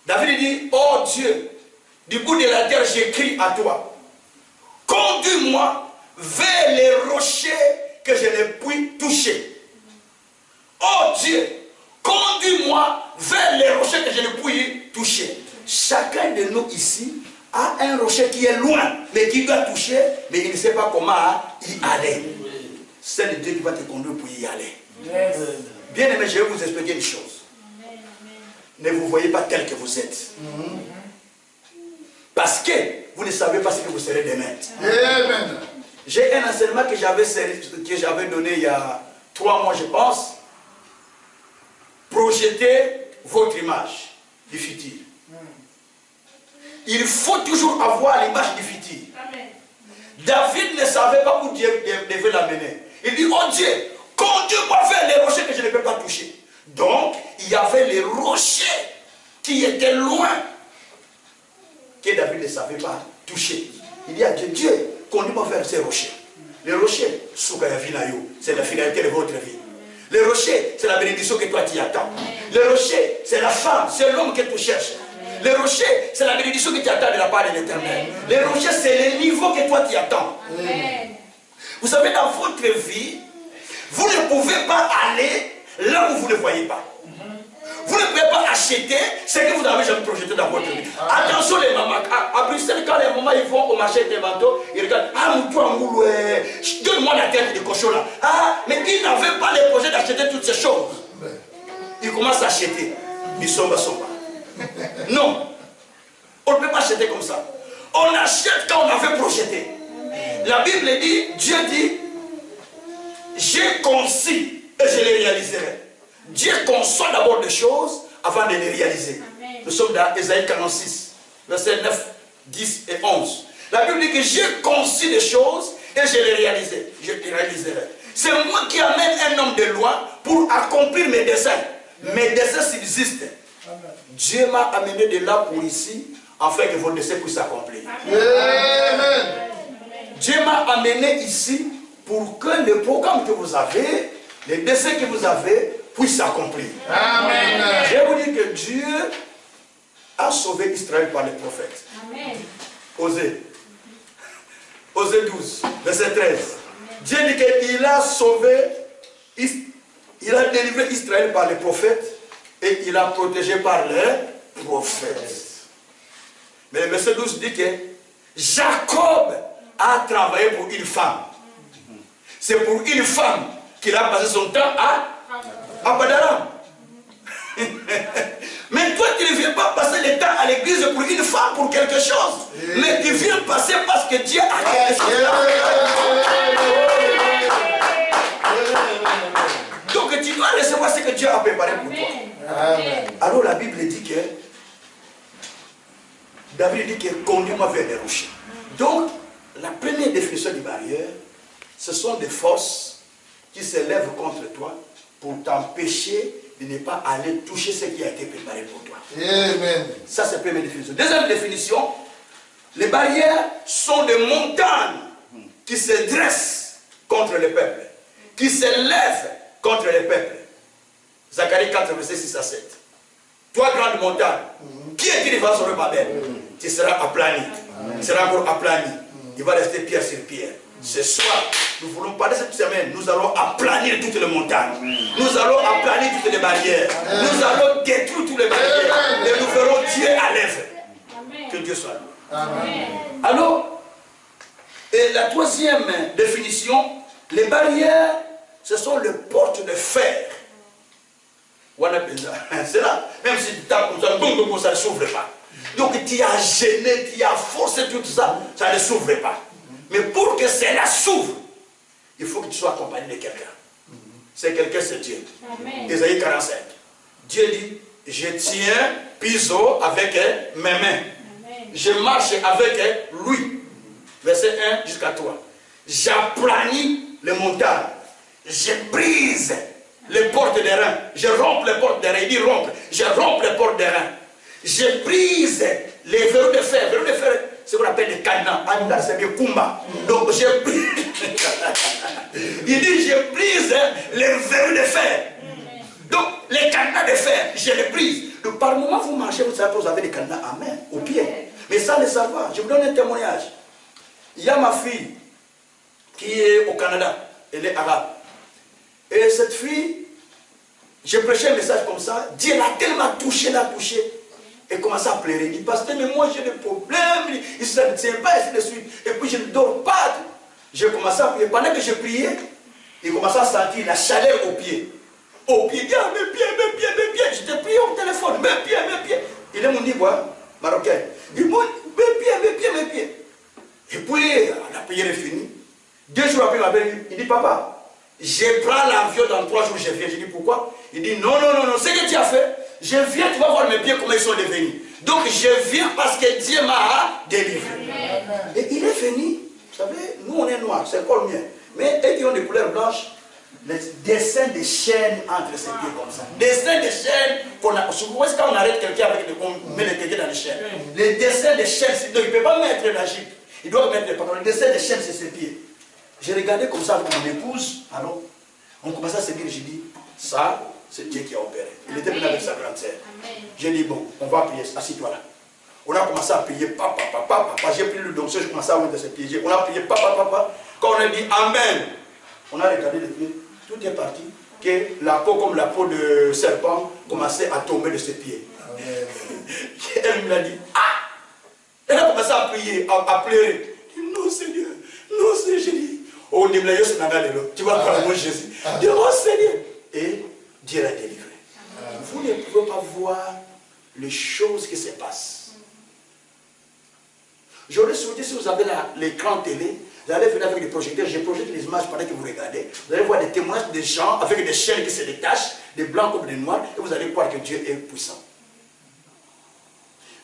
David dit, oh Dieu, du bout de la terre, j'écris à toi. Conduis-moi vers les rochers que je ne puis toucher. Oh Dieu, conduis-moi vers les rochers que je ne puis toucher. Chacun de nous ici a un rocher qui est loin, mais qui doit toucher, mais il ne sait pas comment y aller. C'est le Dieu qui va te conduire pour y aller. Bien aimé, je vais vous expliquer une chose. Ne vous voyez pas tel que vous êtes. Parce que vous ne savez pas ce que vous serez demain. Amen. J'ai un enseignement que j'avais donné il y a 3 mois, je pense. Projetez votre image du futur. Il faut toujours avoir l'image du futur. David ne savait pas où Dieu devait l'amener. Il dit, oh Dieu, conduis-moi vers les rochers que je ne peux pas toucher. Donc, il y avait les rochers qui étaient loin, que David ne savait pas toucher. Il dit à Dieu, Dieu, conduis-moi vers ces rochers. Les rochers, c'est la finalité de votre vie. Les rochers, c'est la bénédiction que toi tu attends. Les rochers, c'est la femme, c'est l'homme que tu cherches. Les rochers, c'est la bénédiction que tu attends de la part de l'Éternel. Les rochers, c'est le niveau que toi tu attends. Vous savez, dans votre vie, vous ne pouvez pas aller là où vous ne voyez pas. Vous ne pouvez pas acheter ce que vous n'avez jamais projeté dans votre vie. Attention les mamans, à Bruxelles, quand les mamans ils vont au marché des manteaux, ils regardent, ah Moutou, donne-moi la tête de cochon là. Ah, mais ils n'avaient pas les projets d'acheter toutes ces choses. Ils commencent à acheter. Ils sont bas. Non, on ne peut pas acheter comme ça. On achète quand on avait projeté. La Bible dit, Dieu dit, j'ai conçu et je les réaliserai. Dieu conçoit d'abord des choses avant de les réaliser. Amen. Nous sommes dans Ésaïe 46, versets 9, 10 et 11. La Bible dit que j'ai conçu des choses et je les réaliserai. C'est moi qui amène un homme de loin pour accomplir mes desseins. Mes desseins subsistent. Amen. Dieu m'a amené de là pour ici afin que vos desseins puissent s'accomplir. Dieu m'a amené ici pour que le programme que vous avez, les desseins que vous avez, puisse s'accomplir. Amen. Je vous dis que Dieu a sauvé Israël par les prophètes. Amen. Osée 12, verset 13. Amen. Dieu dit qu'il a sauvé, il a délivré Israël par les prophètes et il a protégé par les prophètes. Mais le verset 12 dit que Jacob a travaillé pour une femme. C'est pour une femme qu'il a passé son temps à Padaram. Mais toi, tu ne viens pas passer le temps à l'église pour une femme, pour quelque chose. Mais tu viens passer parce que Dieu a quelque chose. Donc tu dois recevoir ce que Dieu a préparé pour toi. Alors la Bible dit que David dit que conduis-moi vers les rochers. Donc la première définition du barrière, ce sont des forces qui s'élèvent contre toi pour t'empêcher de ne pas aller toucher ce qui a été préparé pour toi. Amen. Ça, c'est la première définition. Deuxième définition, les barrières sont des montagnes qui se dressent contre le peuple, qui s'élèvent contre le peuple. Zacharie 4, verset 6 à 7. Toi, grande montagne, qui est-il devant sur le Babel? Tu seras aplani. Tu seras encore aplani. Il va rester pierre sur pierre. Ce soir, nous voulons parler cette semaine, nous allons aplanir toutes les montagnes. Nous allons aplanir toutes les barrières. Nous allons détruire toutes les barrières. Et nous verrons Dieu à l'œuvre. Que Dieu soit loué. Amen. Alors, et la troisième définition, les barrières, ce sont les portes de fer. C'est là, même si tu tapes comme ça, ça ne s'ouvre pas. Donc tu as gêné, tu as forcé tout ça, ça ne s'ouvre pas. Mais pour que cela s'ouvre, il faut que tu sois accompagné de quelqu'un. C'est quelqu'un, c'est Dieu. Ésaïe 45. Dieu dit, je tiens Piso avec mes mains. Amen. Je marche avec lui. Verset 1 jusqu'à 3. J'aplanis les montagnes. Je brise les portes des reins. Je romps les portes des reins. Il dit rompre. Je romps les portes des reins. Je brise les verrous de fer. Verrous de fer, c'est ce qu'on appelle les cadenas. En là, c'est des kumba. Donc, je brise. Il dit, je brise les verrous de fer. Donc, les cadenas de fer, je les brise. Donc, par moment, vous marchez, vous savez, vous avez des cadenas à main, au pied. Mais sans le savoir, je vous donne un témoignage. Il y a ma fille qui est au Canada. Elle est arabe. Et cette fille, j'ai prêché un message comme ça. Dieu l'a tellement touché, et commençait à pleurer. Il dit, pasteur, mais moi j'ai des problèmes. Il ne tient pas, ainsi de suite. Et puis je ne dors pas. J'ai commencé à prier. Pendant que je priais, il commençait à sentir la chaleur aux pieds. Au pied, il dit, ah, mes pieds. J'étais prié au téléphone, mes pieds. Il est mon dit quoi, marocain. Il m'a dit, mes pieds. Et puis, la prière est finie. 2 jours après, il m'appelle, il dit, papa, je prends l'avion dans 3 jours, je viens. Je dis, pourquoi? Il dit, non, ce que tu as fait, je viens, tu vas voir mes pieds, comment ils sont devenus. Donc, je viens parce que Dieu m'a délivré. Amen. Et il est venu, vous savez, nous on est noirs, c'est encore mieux. Mais eux qui ont des couleurs blanches, les dessins de chaînes entre ces pieds comme ça. Dessins de chaînes qu'on a. Où est-ce qu'on arrête quelqu'un avec on met les pieds dans les chaînes? Les dessins de chaînes, donc il ne peut pas mettre la jupe. Il doit mettre les pantalons. Les dessins de chaînes, c'est ses pieds. J'ai regardé comme ça avec mon épouse. Alors, on commençait à se dire, j'ai dit, ça, c'est Dieu qui a opéré. Il était venu avec sa grande sœur. J'ai dit, bon, on va prier, assis-toi là. On a commencé à prier, papa. J'ai pris le dossier, je commençais à ouvrir ses pieds. On a prié, papa. Quand on a dit Amen, on a regardé les pieds, tout est parti. Que la peau, comme la peau de serpent, commençait à tomber de ses pieds. Amen. Elle me l'a dit, ah! Elle a commencé à prier, à pleurer. Non, Seigneur, j'ai dit, oh, tu vas prendre moi Jésus. Dis, oh Seigneur. Et Dieu l'a délivré. Vous ne pouvez pas voir les choses qui se passent. J'aurais souhaité, si vous avez l'écran télé, vous allez venir avec des projecteurs, j'ai projeté les images pendant que vous regardez. Vous allez voir des témoignages des gens avec des chaînes qui se détachent, des blancs comme des noirs, et vous allez voir que Dieu est puissant.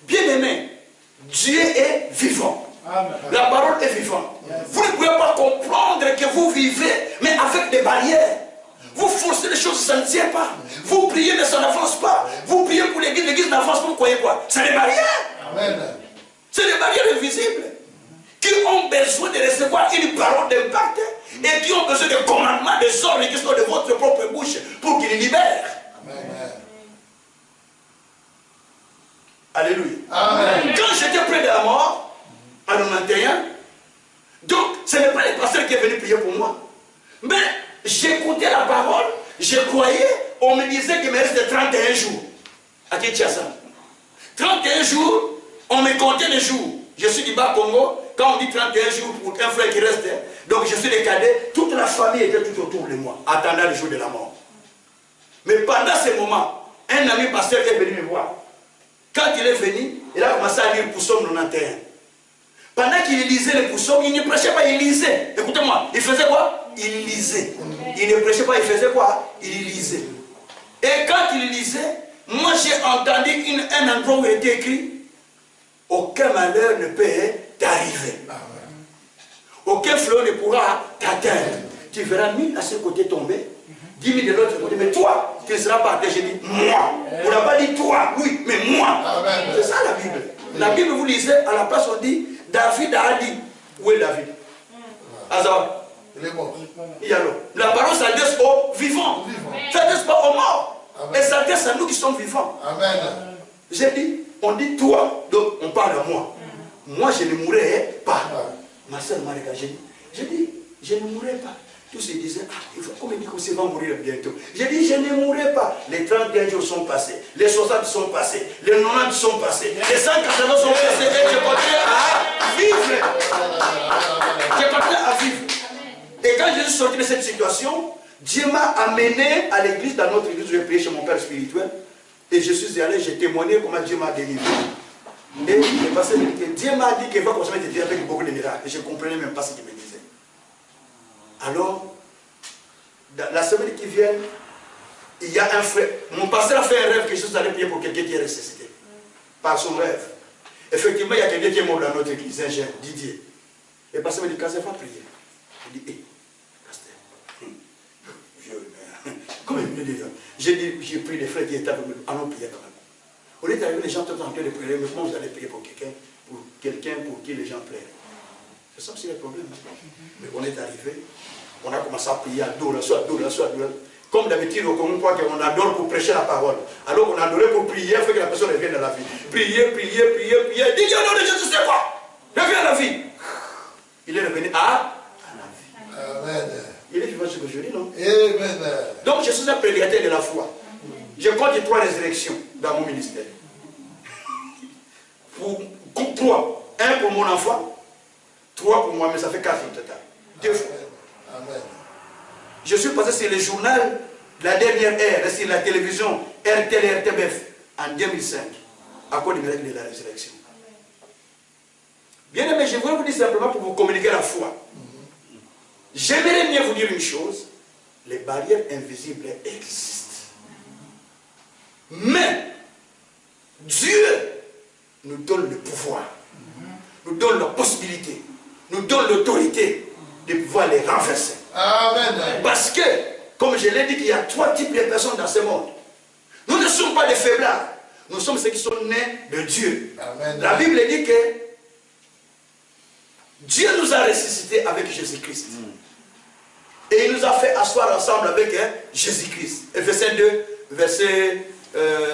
Bien-aimé, Dieu est vivant. Amen. La parole est vivante. Yes. Vous ne pouvez pas comprendre que vous vivez, mais avec des barrières. Vous forcez les choses, ça ne tient pas. Vous priez, mais ça n'avance pas. Vous priez pour l'église, l'église n'avance pas, vous croyez quoi? C'est des barrières. Amen. C'est des barrières invisibles qui ont besoin de recevoir une parole d'impact et qui ont besoin de commandements, des ordres qui sont de votre propre bouche pour qu'ils les libèrent. Amen. Alléluia. Amen. Quand j'étais près de la mort, en 91, donc ce n'est pas le pasteur qui est venu prier pour moi, mais j'écoutais la parole, je croyais, on me disait qu'il me reste 31 jours à Kinshasa. 31 jours, on me comptait les jours. Je suis du Bas-Congo, quand on dit 31 jours pour un frère qui reste, donc je suis le cadet, toute la famille était tout autour de moi, attendant le jour de la mort. Mais pendant ce moment, un ami pasteur est venu me voir. Quand il est venu, il a commencé à lire Psaume 91. Pendant qu'il lisait les psaumes, il ne prêchait pas, il lisait. Écoutez-moi, il faisait quoi? Il lisait. Il ne prêchait pas, il faisait quoi? Il lisait. Et quand il lisait, moi j'ai entendu un endroit où il était écrit, aucun malheur ne peut t'arriver. Aucun flot ne pourra t'atteindre. Tu verras 1000 à ce côté tomber, 10 000 de l'autre côté, mais toi, tu ne seras pas atteint. J'ai dit, moi. On n'a pas dit toi, oui, mais moi. C'est ça la Bible. La Bible, vous lisez, à la place on dit, David a dit. Où est David? Azar. Il est mort. La parole s'adresse aux vivants. S'adresse pas aux morts. Elle s'adresse à nous qui sommes vivants. Amen. J'ai dit, on dit toi, donc on parle à moi. Moi, je ne mourrai pas. Ma soeur m'a regardé. J'ai dit, je ne mourrai pas. Tous ils disaient, ah, il faut qu'on me dise qu'on va mourir bientôt. J'ai dit, je ne mourrai pas. Les 31 jours sont passés, les 60 sont passés, les 90 sont passés, les 180 sont passés, et je continue à vivre. Je continue à vivre. Et quand je suis sorti de cette situation, Dieu m'a amené à l'église, dans notre église où je priais chez mon père spirituel. Et je suis allé, j'ai témoigné comment Dieu m'a délivré. Et le pasteur me dit que Dieu m'a dit qu'il va consommer des dieux avec beaucoup de miracles. Et je ne comprenais même pas ce qu'il me disait. Alors, la semaine qui vient, il y a un frère. Mon pasteur a fait un rêve que je suis allé prier pour quelqu'un qui est ressuscité. Par son rêve. Effectivement, il y a quelqu'un qui est mort dans notre église, un jeune, Didier. Et le pasteur me dit, quand ça va prier. Il dit, hé, pasteur, comment il me dit ça? J'ai pris les frères qui étaient avec moi, allons prier quand même. Au lieu d'arriver, les gens sont en train de prier, mais comment vous allez prier pour quelqu'un pour qui les gens plaisent? C'est ça aussi le problème. Mais on est arrivé, on a commencé à prier, adoration. Comme d'habitude, on croit qu'on adore pour prêcher la parole. Alors qu'on adorait pour prier, afin que la personne revienne à la vie. Prier. Dis au nom de Jésus, c'est quoi? Reviens à la vie. Il est revenu à la vie. Amen. Il est vivant ce que je dis, non? Amen. Donc je suis un prédicateur de la foi. Je compte 3 résurrections dans mon ministère. Pour 3. 1 pour mon enfant, 3 pour moi, mais ça fait 4 au total. 2 fois. Amen. Je suis passé sur le journal de la dernière ère, sur la télévision RTL, RTBF, en 2005, à cause du miracle de la résurrection. Bien aimé, je voulais vous dire simplement pour vous communiquer la foi. J'aimerais bien vous dire une chose, les barrières invisibles existent. Mais Dieu nous donne le pouvoir, nous donne la possibilité, nous donne l'autorité de pouvoir les renverser. Amen. Parce que, comme je l'ai dit, il y a 3 types de personnes dans ce monde. Nous ne sommes pas des faiblards, nous sommes ceux qui sont nés de Dieu. Amen. La Bible dit que Dieu nous a ressuscités avec Jésus-Christ. Et il nous a fait asseoir ensemble avec Jésus-Christ. Verset 2, verset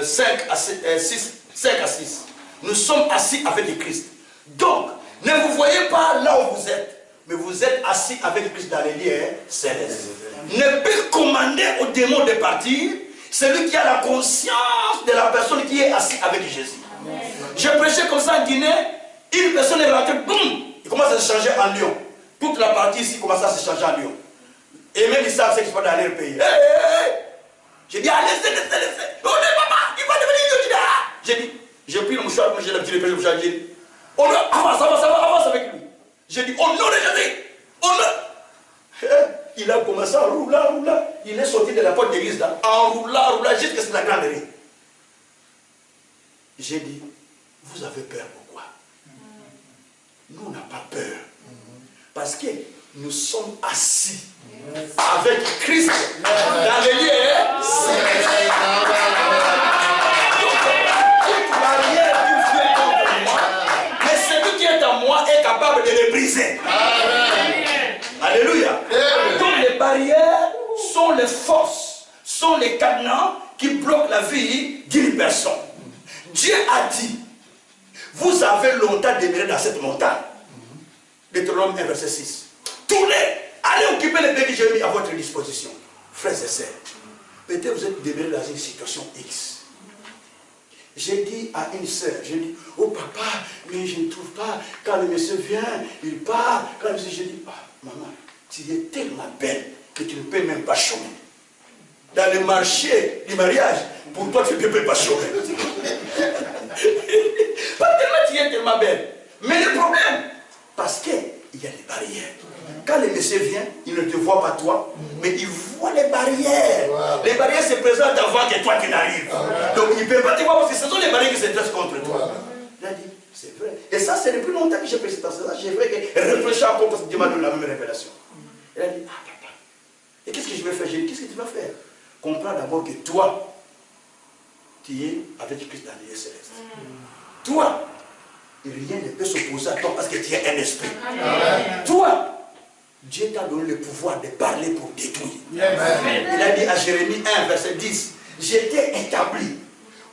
5 à 6. Nous sommes assis avec Christ. Donc, ne vous voyez pas là où vous êtes, mais vous êtes assis avec Christ dans les lieux célestes. Ne peut commander aux démons de partir celui qui a la conscience de la personne qui est assise avec Jésus. Je prêchais comme ça en Guinée, une personne est rentrée, boum, il commence à se changer en lion. Toute la partie ici commence à se changer en lion. Et même ils savent ce qui se passe dans leur pays. J'ai dit, laissez. Oh non, papa, il va devenir idiot. J'ai dit, j'ai pris le mouchoir, j'ai l'habitude de prêcher le mouchoir, j'ai dit, oh non, avance avec lui. J'ai dit, oh non, Jésus, oh non. Il a commencé à rouler. Il est sorti de la porte d'église là, en roulant, jusqu'à la grande rue. J'ai dit, vous avez peur pourquoi? Nous, on n'a pas peur. Parce que nous sommes assis avec Christ dans les lieux célestes. Toute barrière qui vient contre moi, mais celui qui est en moi est capable de les briser. Alléluia. Donc les barrières sont les forces, sont les cadenas qui bloquent la vie d'une personne. Dieu a dit, vous avez longtemps demeuré dans cette montagne. Deutéronome 1, verset 6. Tournez, allez occuper les pays que j'ai mis à votre disposition. Frères et sœurs, peut-être vous êtes demeuré dans une situation X. J'ai dit à une sœur, j'ai dit, oh papa, mais je ne trouve pas, quand le monsieur vient, il part, quand le monsieur, j'ai dit, ah, maman, tu es tellement belle que tu ne peux même pas chômer. Dans le marché du mariage, pour toi, tu ne peux pas chômer. Pas tellement tu es tellement belle. Mais le problème, parce qu'il y a des barrières. Quand le monsieur vient, il ne te voit pas toi, mais il voit les barrières. Wow. Les barrières se présentent avant que toi tu n'arrives. Donc il ne peut pas te voir parce que ce sont les barrières qui se dressent contre toi. Il a dit, c'est vrai. Et ça, c'est depuis longtemps que j'ai pris cette enseignement. J'ai vrai que réfléchir encore parce que Dieu m'a donné la même révélation. Il a dit, ah papa, et qu'est-ce que je vais faire? J'ai dit, qu'est-ce que tu vas faire? Comprends d'abord que toi, tu es avec Christ dans les célestes. Toi, rien ne peut s'opposer à toi parce que tu es un esprit. Amen. Toi, Dieu t'a donné le pouvoir de parler pour détruire. Amen. Il a dit à Jérémie 1, verset 10, j'étais établi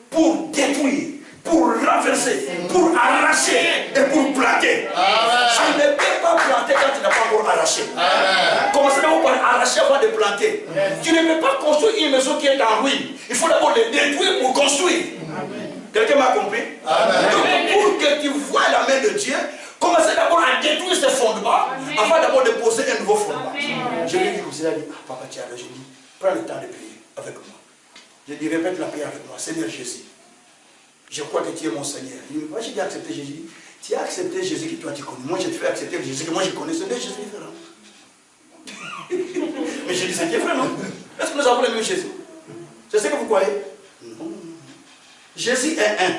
pour détruire, pour renverser, pour arracher et pour planter. Amen. Tu ne peux pas planter quand tu n'as pas encore arraché. Commencez d'abord par arracher. arracher avant de planter. Tu ne peux pas construire une maison qui est en ruine. Il faut d'abord le détruire pour construire. Quelqu'un m'a compris? Donc, pour que tu vois la main de Dieu, commencez d'abord à détruire ce fondement avant d'abord de poser un nouveau fondement. Je lui ai dit comme ça, il a dit, ah, papa, tiens, je dis, prends le temps de prier avec moi. Je dis, répète la prière avec moi. Seigneur Jésus, je crois que tu es mon Seigneur. Il me dit, moi j'ai dit accepter Jésus. Tu as accepté Jésus que toi tu connais. Moi je te fais accepter Jésus que moi je connais. C'est deux Jésus différents. Mais je dis, c'est différent, non? Est-ce que nous avons le même Jésus? C'est ce que vous croyez? Non. Jésus est un.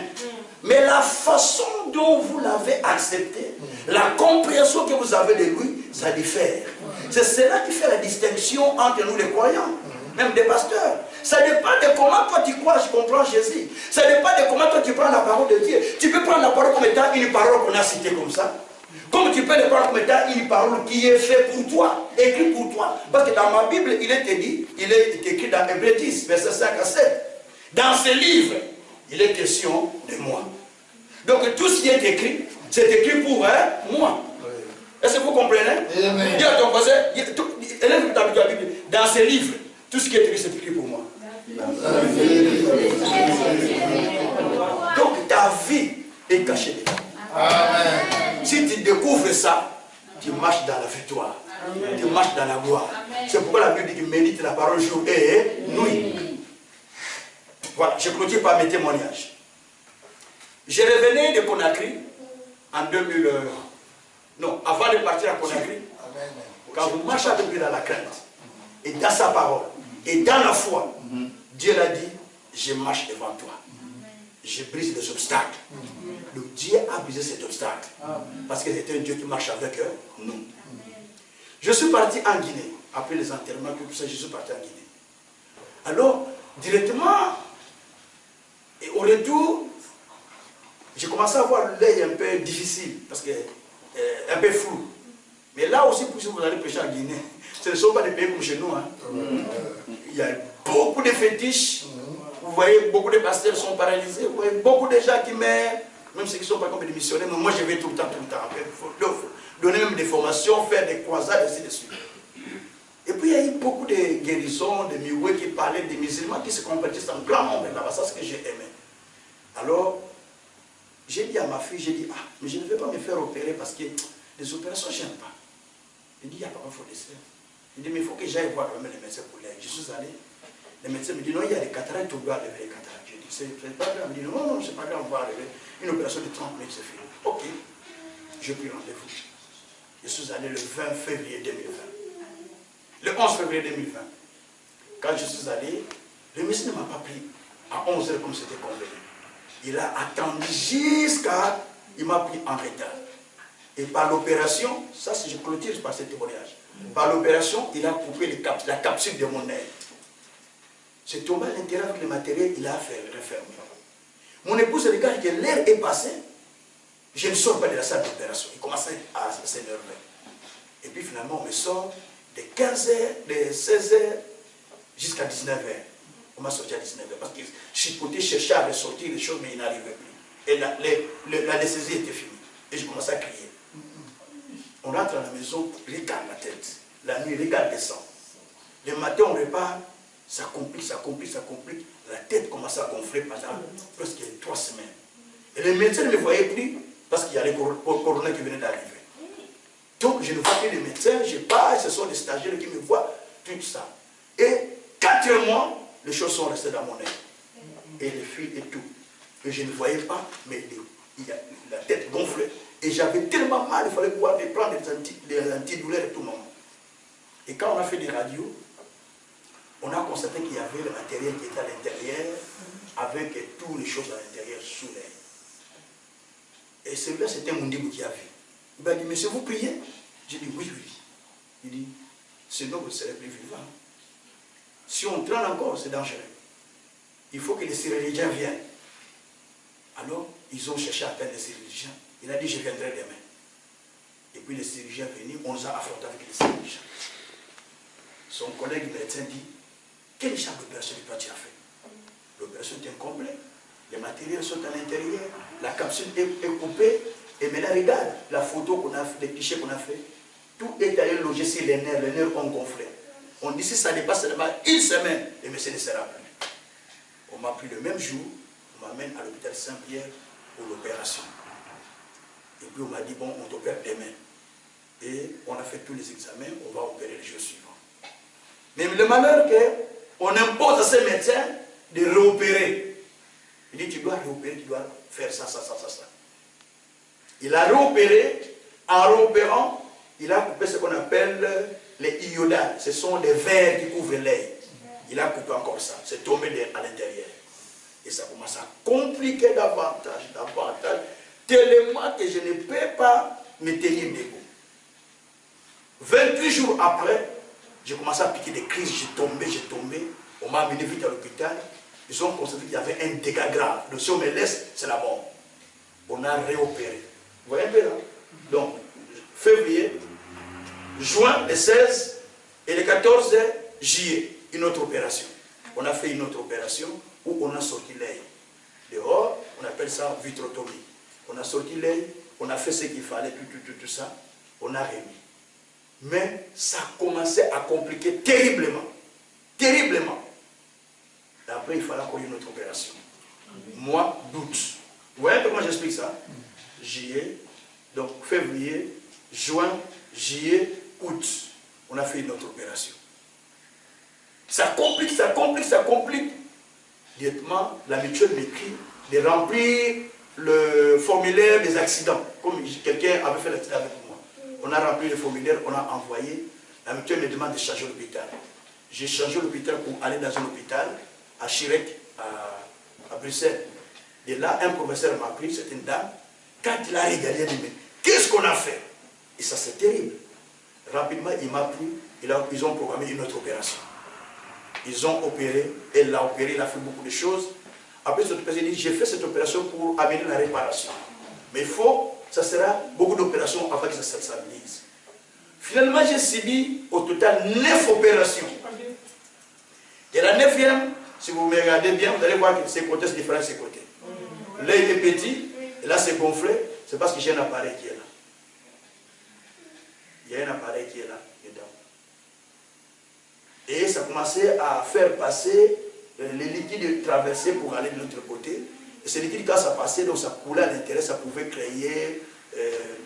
Mais la façon dont vous l'avez accepté, la compréhension que vous avez de lui, ça diffère. C'est cela qui fait la distinction entre nous les croyants, même des pasteurs. Ça dépend de comment toi tu crois, je comprends Jésus. Ça dépend de comment toi tu prends la parole de Dieu. Tu peux prendre la parole comme étant une parole qu'on a citée comme ça. Comme tu peux le prendre comme étant une parole qui est faite pour toi, écrite pour toi. Parce que dans ma Bible, il est dit, il est écrit dans Hébreux 10, verset 5 à 7. Dans ce livre, il est question de moi. Donc tout ce qui est écrit, c'est écrit pour moi. Est-ce que vous comprenez? Dis à ton voisin, élève ta Bible, dans ce livre, tout ce qui est écrit, c'est écrit pour moi. Donc ta vie est cachée dedans. Amen. Si tu découvres ça, tu marches dans la victoire. Tu marches dans la gloire. C'est pourquoi la Bible dit qu'il médite la parole jour et nuit. Voilà, je clôture par mes témoignages. Je revenais de Conakry en 2000. Non, avant de partir à Conakry, quand vous marchez avec lui dans la crainte, et dans sa parole, et dans la foi, Dieu l'a dit, je marche devant toi. Je brise les obstacles. Donc Dieu a brisé cet obstacle. Parce que c'était un Dieu qui marche avec nous. Je suis parti en Guinée. Après les enterrements, tout ça, je suis parti en Guinée. Alors, directement, et au retour, j'ai commencé à avoir l'œil un peu difficile, parce que un peu flou. Mais là aussi, si vous allez pêcher en Guinée, ce ne sont pas des pays comme chez nous. Hein. Il y a beaucoup de fétiches. Vous voyez, beaucoup de pasteurs sont paralysés. Vous voyez, beaucoup de gens qui meurent, même ceux qui ne sont pas comme des missionnaires. Mais moi, je vais tout le temps. Il faut donner même des formations, faire des croisades, ainsi de suite. Et puis, il y a eu beaucoup de guérisons, de mioués qui parlaient des musulmans qui se convertissent en grand nombre là-bas. C'est ce que j'ai aimé. Alors, j'ai dit à ma fille, j'ai dit, ah, mais je ne vais pas me faire opérer parce que les opérations, je n'aime pas. Il dit, il n'y a pas de faut laisser. Il dit, mais il faut que j'aille voir les médecins pour l'aide. Je suis allé. Les médecins me disent, non, il y a des cataractes, on doit lever les cataractes. Je dis, c'est pas grave. Il dit, non, non, c'est pas grave, on va lever. Une opération de 30 minutes, c'est fini. Ok. J'ai pris rendez-vous. Je suis allé le 20 février 2020. Le 11 février 2020. Quand je suis allé, le médecin ne m'a pas pris à 11h comme c'était convenu. Il a attendu jusqu'à... Il m'a pris en retard. Et par l'opération, ça c'est je clôture par ce témoignage. Par l'opération, il a coupé la capsule de mon nez. C'est tombé à l'intérieur avec le matériel, il a fait refermer. Mon épouse regarde que l'air est passé. Je ne sors pas de la salle d'opération. Il commençait à s'énerver. Et puis finalement, on me sort de 15h, de 16h jusqu'à 19h. On m'a sorti à 19h parce que je suis côté chercher à ressortir les choses, mais il n'arrivait plus. Et l'anesthésie était finie. Et je commençais à crier. On rentre à la maison, regarde la tête. La nuit, regarde le sang. Le matin, on repart, ça complique, ça complique, ça complique. La tête commence à gonfler pendant presque 3 semaines. Et les médecins ne me voyaient plus parce qu'il y a les coroners qui venaient d'arriver. Donc, je ne vois plus les médecins, je pars, ce sont les stagiaires qui me voient, tout ça. Et 4 mois, les choses sont restées dans mon nez. Et les fils et tout. Et je ne voyais pas, mais la tête gonflait. Et j'avais tellement mal, il fallait pouvoir prendre des antidouleurs et tout moment. Et quand on a fait des radios, on a constaté qu'il y avait le matériel qui était à l'intérieur, avec toutes les choses à l'intérieur sous l'air. Et celui-là, c'était mon début qui a vu. Il m'a dit, monsieur, vous priez? J'ai dit, oui, oui. Il dit, sinon vous ne serez plus vivant. Si on traîne encore, c'est dangereux. Il faut que les chirurgiens viennent. Alors, ils ont cherché à atteindre les chirurgiens. Il a dit, je viendrai demain. Et puis les chirurgiens venus, on les a affrontés avec les chirurgiens. Son collègue médecin dit, quel genre d'opération que toi tu as fait? L'opération est incomplète. Les matériels sont à l'intérieur. La capsule est coupée. Et maintenant, regarde la photo qu'on a fait, les clichés qu'on a fait. Tout est allé loger sur les nerfs ont gonflé. On dit si ça dépasse seulement une semaine, le monsieur ne sera plus. On m'a pris le même jour, on m'amène à l'hôpital Saint-Pierre pour l'opération. Et puis on m'a dit, bon, on t'opère demain. Et on a fait tous les examens, on va opérer les jours suivants. Mais le malheur qu'on impose à ces médecins de réopérer. Il dit, tu dois réopérer, tu dois faire ça. Il a réopéré. En réopérant, il a coupé ce qu'on appelle les iodas. Ce sont des vers qui couvrent l'œil. Il a coupé encore ça. C'est tombé à l'intérieur. Et ça commence à compliquer davantage. Tellement que je ne peux pas me tenir debout. 28 jours après, j'ai commencé à piquer des crises. J'ai tombé. On m'a amené vite à l'hôpital. Ils ont constaté qu'il y avait un dégât grave. Donc si on me laisse, c'est la mort. On a réopéré. Vous voyez un peu là? Donc, février, juin, le 16 et le 14 juillet, une autre opération. On a fait une autre opération où on a sorti l'œil. Dehors, on appelle ça vitrectomie. On a sorti l'œil, on a fait ce qu'il fallait, tout ça, on a remis. Mais ça commençait à compliquer terriblement. Terriblement. Et après, il fallait encore une autre opération. Mois d'août. Vous voyez comment j'explique ça? Juillet, donc février, juin, juillet, août. On a fait une autre opération. Ça complique. Directement, la mutuelle m'écrit de remplir le formulaire des accidents. Comme quelqu'un avait fait l'accident avec moi. On a rempli le formulaire, on a envoyé. La mutuelle me demande de changer l'hôpital. J'ai changé l'hôpital pour aller dans un hôpital à Chirec, à Bruxelles. Et là, un professeur m'a pris, c'est une dame. Quand il a regardé, il a dit, mais qu'est-ce qu'on a fait? Et ça, c'est terrible. Rapidement, il m'a pris, ils ont programmé une autre opération. Ils ont opéré, elle l'a opéré, il a fait beaucoup de choses. Après cette opération, il dit, j'ai fait cette opération pour amener la réparation. Mais il faut, ça sera beaucoup d'opérations avant que ça se stabilise. Finalement, j'ai subi au total 9 opérations. Et la 9e, si vous me regardez bien, vous allez voir que ces côtés sont différents de ces côtés. L'œil est petit, et là c'est gonflé, c'est parce que j'ai un appareil qui est là. Il y a un appareil qui est là, dedans. Et ça commençait à faire passer les liquides traversés pour aller de l'autre côté. Et ces liquides, quand ça passait, donc ça coulait à l'intérieur, ça pouvait créer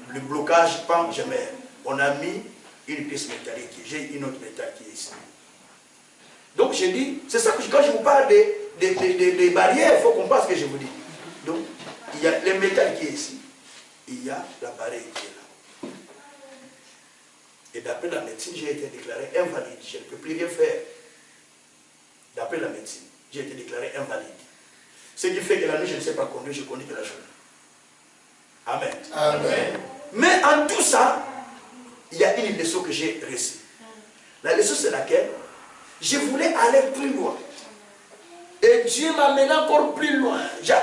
le blocage pan-gémère. On a mis une pièce métallique, j'ai une autre métal qui est ici. Donc j'ai dit, c'est ça que quand je vous parle des barrières, il faut comprendre ce que je vous dis. Donc, il y a le métal qui est ici, il y a l'appareil qui est là. Et d'après la médecine, j'ai été déclaré invalide. Je ne peux plus rien faire. D'après la médecine, j'ai été déclaré invalide. Ce qui fait que la nuit, je ne sais pas conduire, je conduis que la journée. Amen. Amen. Mais en tout ça, il y a une leçon que j'ai reçue. La leçon, c'est laquelle? Je voulais aller plus loin. Et Dieu m'a mené encore plus loin.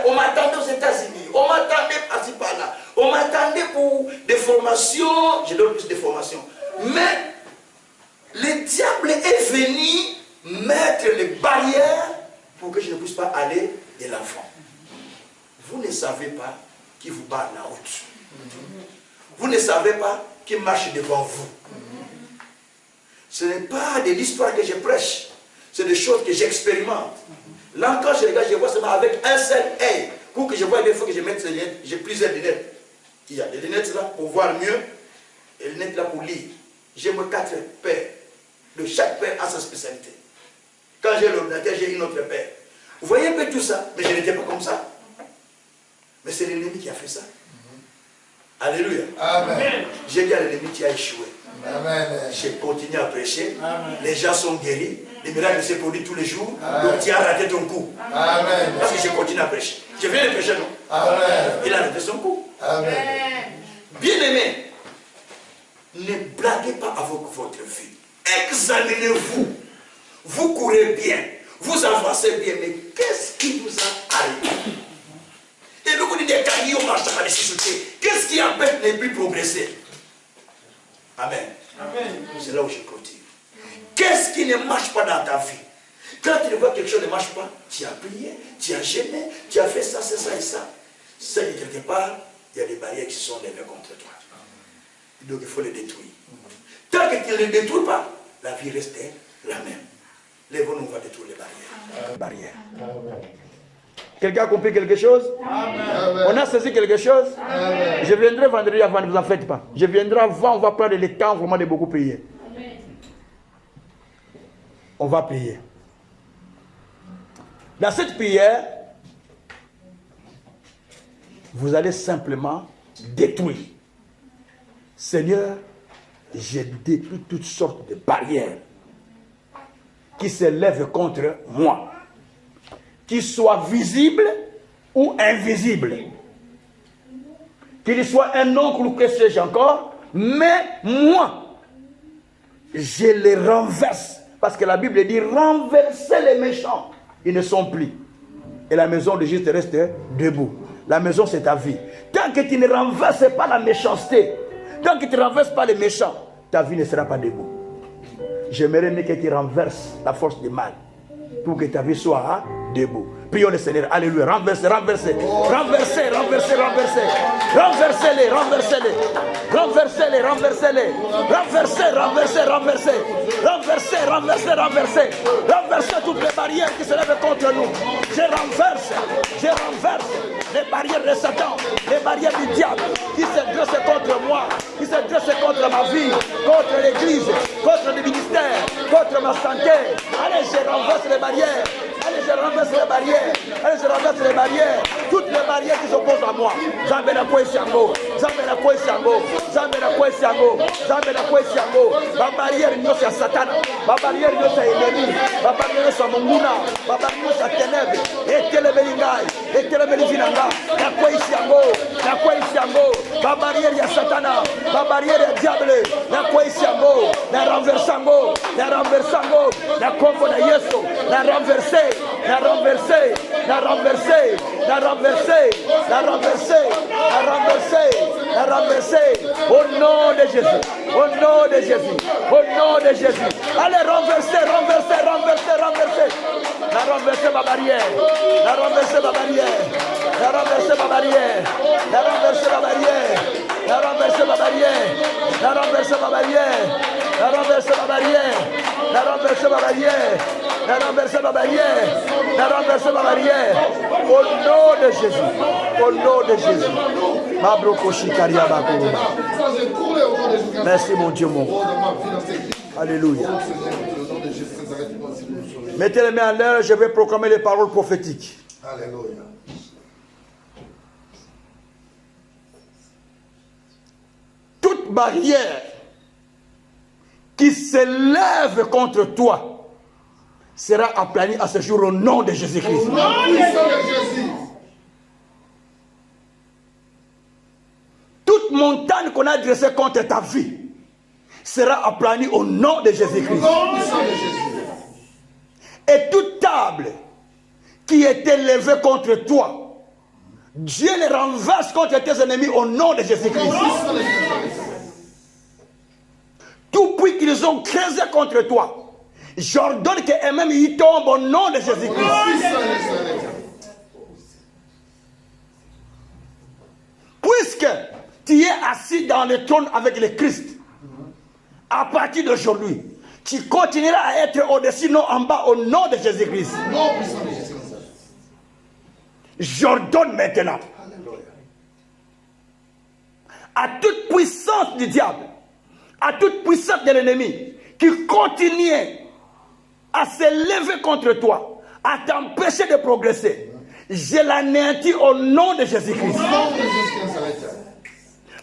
On m'attendait aux États-Unis, on m'attendait par-ci par-là, on m'attendait pour des formations, je donne plus de formations. Mais le diable est venu mettre les barrières pour que je ne puisse pas aller de l'avant. Vous ne savez pas qui vous barre la route. Vous ne savez pas qui marche devant vous. Ce n'est pas de l'histoire que je prêche, c'est des choses que j'expérimente. Là, quand je regarde, je vois seulement avec un seul œil. Pour que je vois, il faut que je mette ces lunettes. J'ai plusieurs lunettes. Il y a des lunettes là pour voir mieux et des lunettes là pour lire. J'ai mes 4 paires. De chaque paire a sa spécialité. Quand j'ai l'ordinateur, j'ai une autre paire. Vous voyez un peu tout ça, mais je n'étais pas comme ça. Mais c'est l'ennemi qui a fait ça. Alléluia. Amen. J'ai dit à l'ennemi qui a échoué. Amen. J'ai continué à prêcher. Amen. Les gens sont guéris. Les miracles se produisent tous les jours. Amen. Donc tu as raté ton coup. Amen. Parce que j'ai continué à prêcher. Je viens de prêcher, non? Amen. Il a raté son coup. Amen. Bien-aimés, ne blaguez pas avec votre vie. Examinez-vous. Vous courez bien. Vous avancez bien. Mais qu'est-ce qui vous a arrêté? Et le coup des carrières marche à la société. Qu'est-ce qui empêche de ne plus progresser? Amen. Amen. C'est là où je clôture. Qu'est-ce qui ne marche pas dans ta vie? Quand tu vois quelque chose ne marche pas, tu as prié, tu as gêné, tu as fait ça, c'est ça et ça. C'est que quelque part, il y a des barrières qui sont levées contre toi. Donc il faut les détruire. Tant que tu ne les détruis pas, la vie reste la même. Lèvons-nous, on va détruire les barrières. Quelqu'un a compris quelque chose? Amen. On a saisi quelque chose? Amen. Je viendrai vendredi avant, ne vous en faites pas. Je viendrai avant, on va prendre le temps vraiment de beaucoup prier. On va prier. Dans cette prière, vous allez simplement détruire. Seigneur, j'ai détruit toutes sortes de barrières qui s'élèvent contre moi, qu'ils soient visibles ou invisibles, qu'il soit un oncle ou que sais-je encore, mais moi, je les renverse. Parce que la Bible dit renverser les méchants. Ils ne sont plus. Et la maison de juste reste debout. La maison, c'est ta vie. Tant que tu ne renverses pas la méchanceté, tant que tu ne renverses pas les méchants, ta vie ne sera pas debout. J'aimerais mieux que tu renverses la force du mal pour que ta vie soit debout. Prions le Seigneur. Alléluia. Renversez, renversez. Renversez, renversez, renversez. Renversez-les, renversez-les. Renversez-les, renversez-les. Renversez, renversez, renversez. Renversez, renversez, renversez. Renversez toutes les barrières qui se lèvent contre nous. Je renverse les barrières de Satan, les barrières du diable qui se dressent contre moi, qui se dressent contre ma vie, contre l'église, contre le ministère, contre ma santé. Allez, je renverse les barrières. Allez, je renverse les barrières. Allez, je renverse les barrières. Toutes les barrières qui s'opposent à moi. Jamais la quoi Siango. Jamais la quoi Siango. Jamais la quoi Siango. Jamais la quoi Siango. Ma barrière, nous, c'est Satan. Ma barrière, nous, c'est ennemi. Ma barrière, c'est Munguna. Ma barrière, c'est ténèbres. Et Télébelingaï. Et Télébelinga. La quoi Siango. La quoi Siango. Ma barrière, il y a Satana. Ma barrière, il y a diable. La quoi Siango. La renversango. La renversango. La combo de Yeso. La renverser. La renverser, la renverser, la renverser, la renverser, la renverser, la renverser, au nom de Jésus, au nom de Jésus, au nom de Jésus. Allez, renverser, renverser, renverser, renverser. La renverser ma barrière, la renverser ma barrière, la renverser ma barrière, la renverser ma barrière, la renverser ma barrière, la renverser ma barrière, la renverser ma barrière, la renverser ma barrière, la renverser ma barrière, la renverser ma barrière, au nom de Jésus, au nom de Jésus. Merci mon Dieu, mon roi. Alléluia. Mettez les mains en l'air, je vais proclamer les paroles prophétiques. Alléluia. Toute barrière qui s'élève contre toi sera aplani à ce jour au nom de Jésus-Christ. Au nom de Jésus. Toute montagne qu'on a dressée contre ta vie sera aplanie au nom de Jésus-Christ. Et toute table qui était levée contre toi, Dieu les renverse contre tes ennemis au nom de Jésus-Christ. Tout puits qu'ils ont creusé contre toi, j'ordonne qu'eux-mêmes y tombent au nom de Jésus-Christ. Puisque tu es assis dans le trône avec le Christ, à partir d'aujourd'hui, tu continueras à être au-dessus, non en bas, au nom de Jésus-Christ. J'ordonne maintenant à toute puissance du diable, à toute puissance de l'ennemi qui continue à s'élever contre toi, à t'empêcher de progresser, je l'anéantis au nom de Jésus-Christ.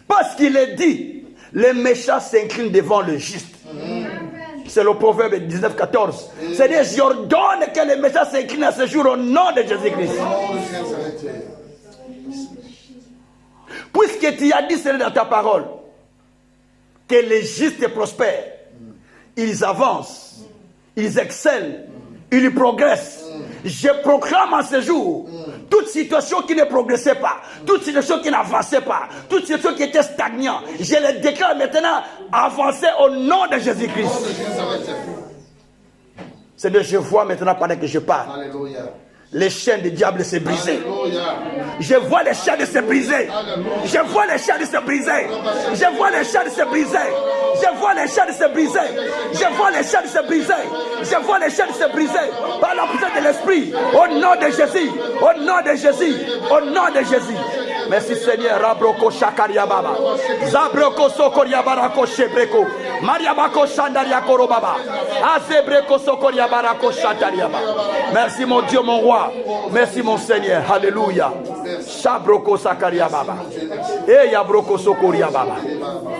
Parce qu'il est dit, les méchants s'inclinent devant le juste. C'est le proverbe 19-14. C'est-à-dire, j'ordonne que les méchants s'inclinent à ce jour au nom de Jésus-Christ. Puisque tu as dit cela dans ta parole, que les justes prospèrent, ils avancent, ils excellent, ils progressent. Je proclame en ce jour toute situation qui ne progressait pas, toute situation qui n'avançait pas, toute situation qui était stagnante, je les déclare maintenant avancer au nom de Jésus-Christ. Seigneur, je vois maintenant pendant que je parle. Alléluia. les chaînes du diable se briser. Alléluia. Je vois les chaînes se briser. Je vois les chaînes se briser. Je vois les chaînes se briser. Je vois les chaînes se briser. Je vois les chaînes se briser. Je vois les chaînes se briser. Par la puissance de l'Esprit. Au nom de Jésus. Au nom de Jésus. Au nom de Jésus. Merci Seigneur. Rabroko Shakaria Baba. Zabroko Sokoria Barako Shebreko. Mariabako Shandaria Korobaba. Azebreko Sokoria Barako Shandaria Baba. Merci mon Dieu, mon roi. Merci mon Seigneur. Alléluia. Shabroko Sakaria Baba. Et Yabroko Sokoria Baba.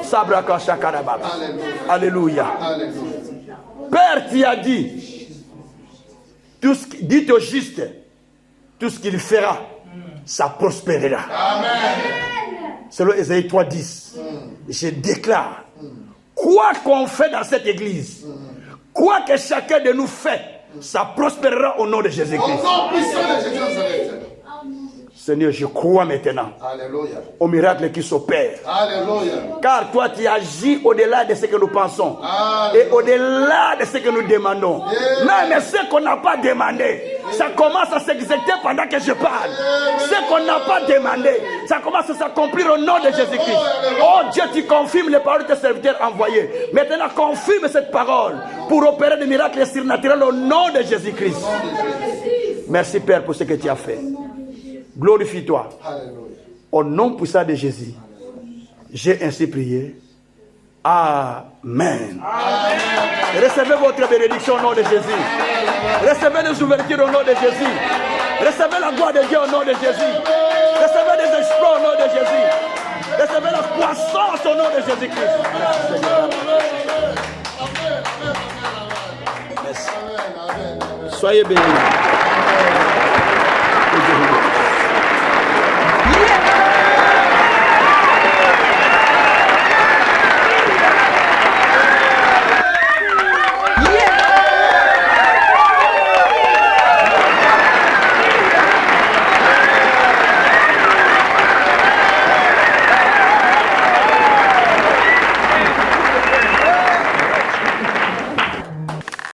Sabraka Shakara Baba. Alléluia. Père, tu as dit, dites au juste, tout ce qu'il fera, ça prospérera. Selon Ésaïe 3:10, je déclare, quoi qu'on fait dans cette église, quoi que chacun de nous fait, ça prospérera au nom de Jésus-Christ. Seigneur, je crois maintenant au miracle qui s'opère. Car toi, tu agis au-delà de ce que nous pensons. Et au-delà de ce que nous demandons. Même ce qu'on n'a pas demandé, ça commence à s'exécuter pendant que je parle. Ce qu'on n'a pas demandé, ça commence à s'accomplir au nom de Jésus-Christ. Oh Dieu, tu confirmes les paroles de tes serviteurs envoyés. Maintenant, confirme cette parole pour opérer des miracles surnaturels au nom de Jésus-Christ. Merci Père pour ce que tu as fait. Glorifie-toi. Au nom puissant de Jésus, j'ai ainsi prié. Amen. Recevez votre bénédiction au nom de Jésus. Recevez les ouvertures au nom de Jésus. Recevez la gloire de Dieu au nom de Jésus. Recevez des exploits au nom de Jésus. Recevez la croissance au nom de Jésus-Christ. Merci. Soyez bénis.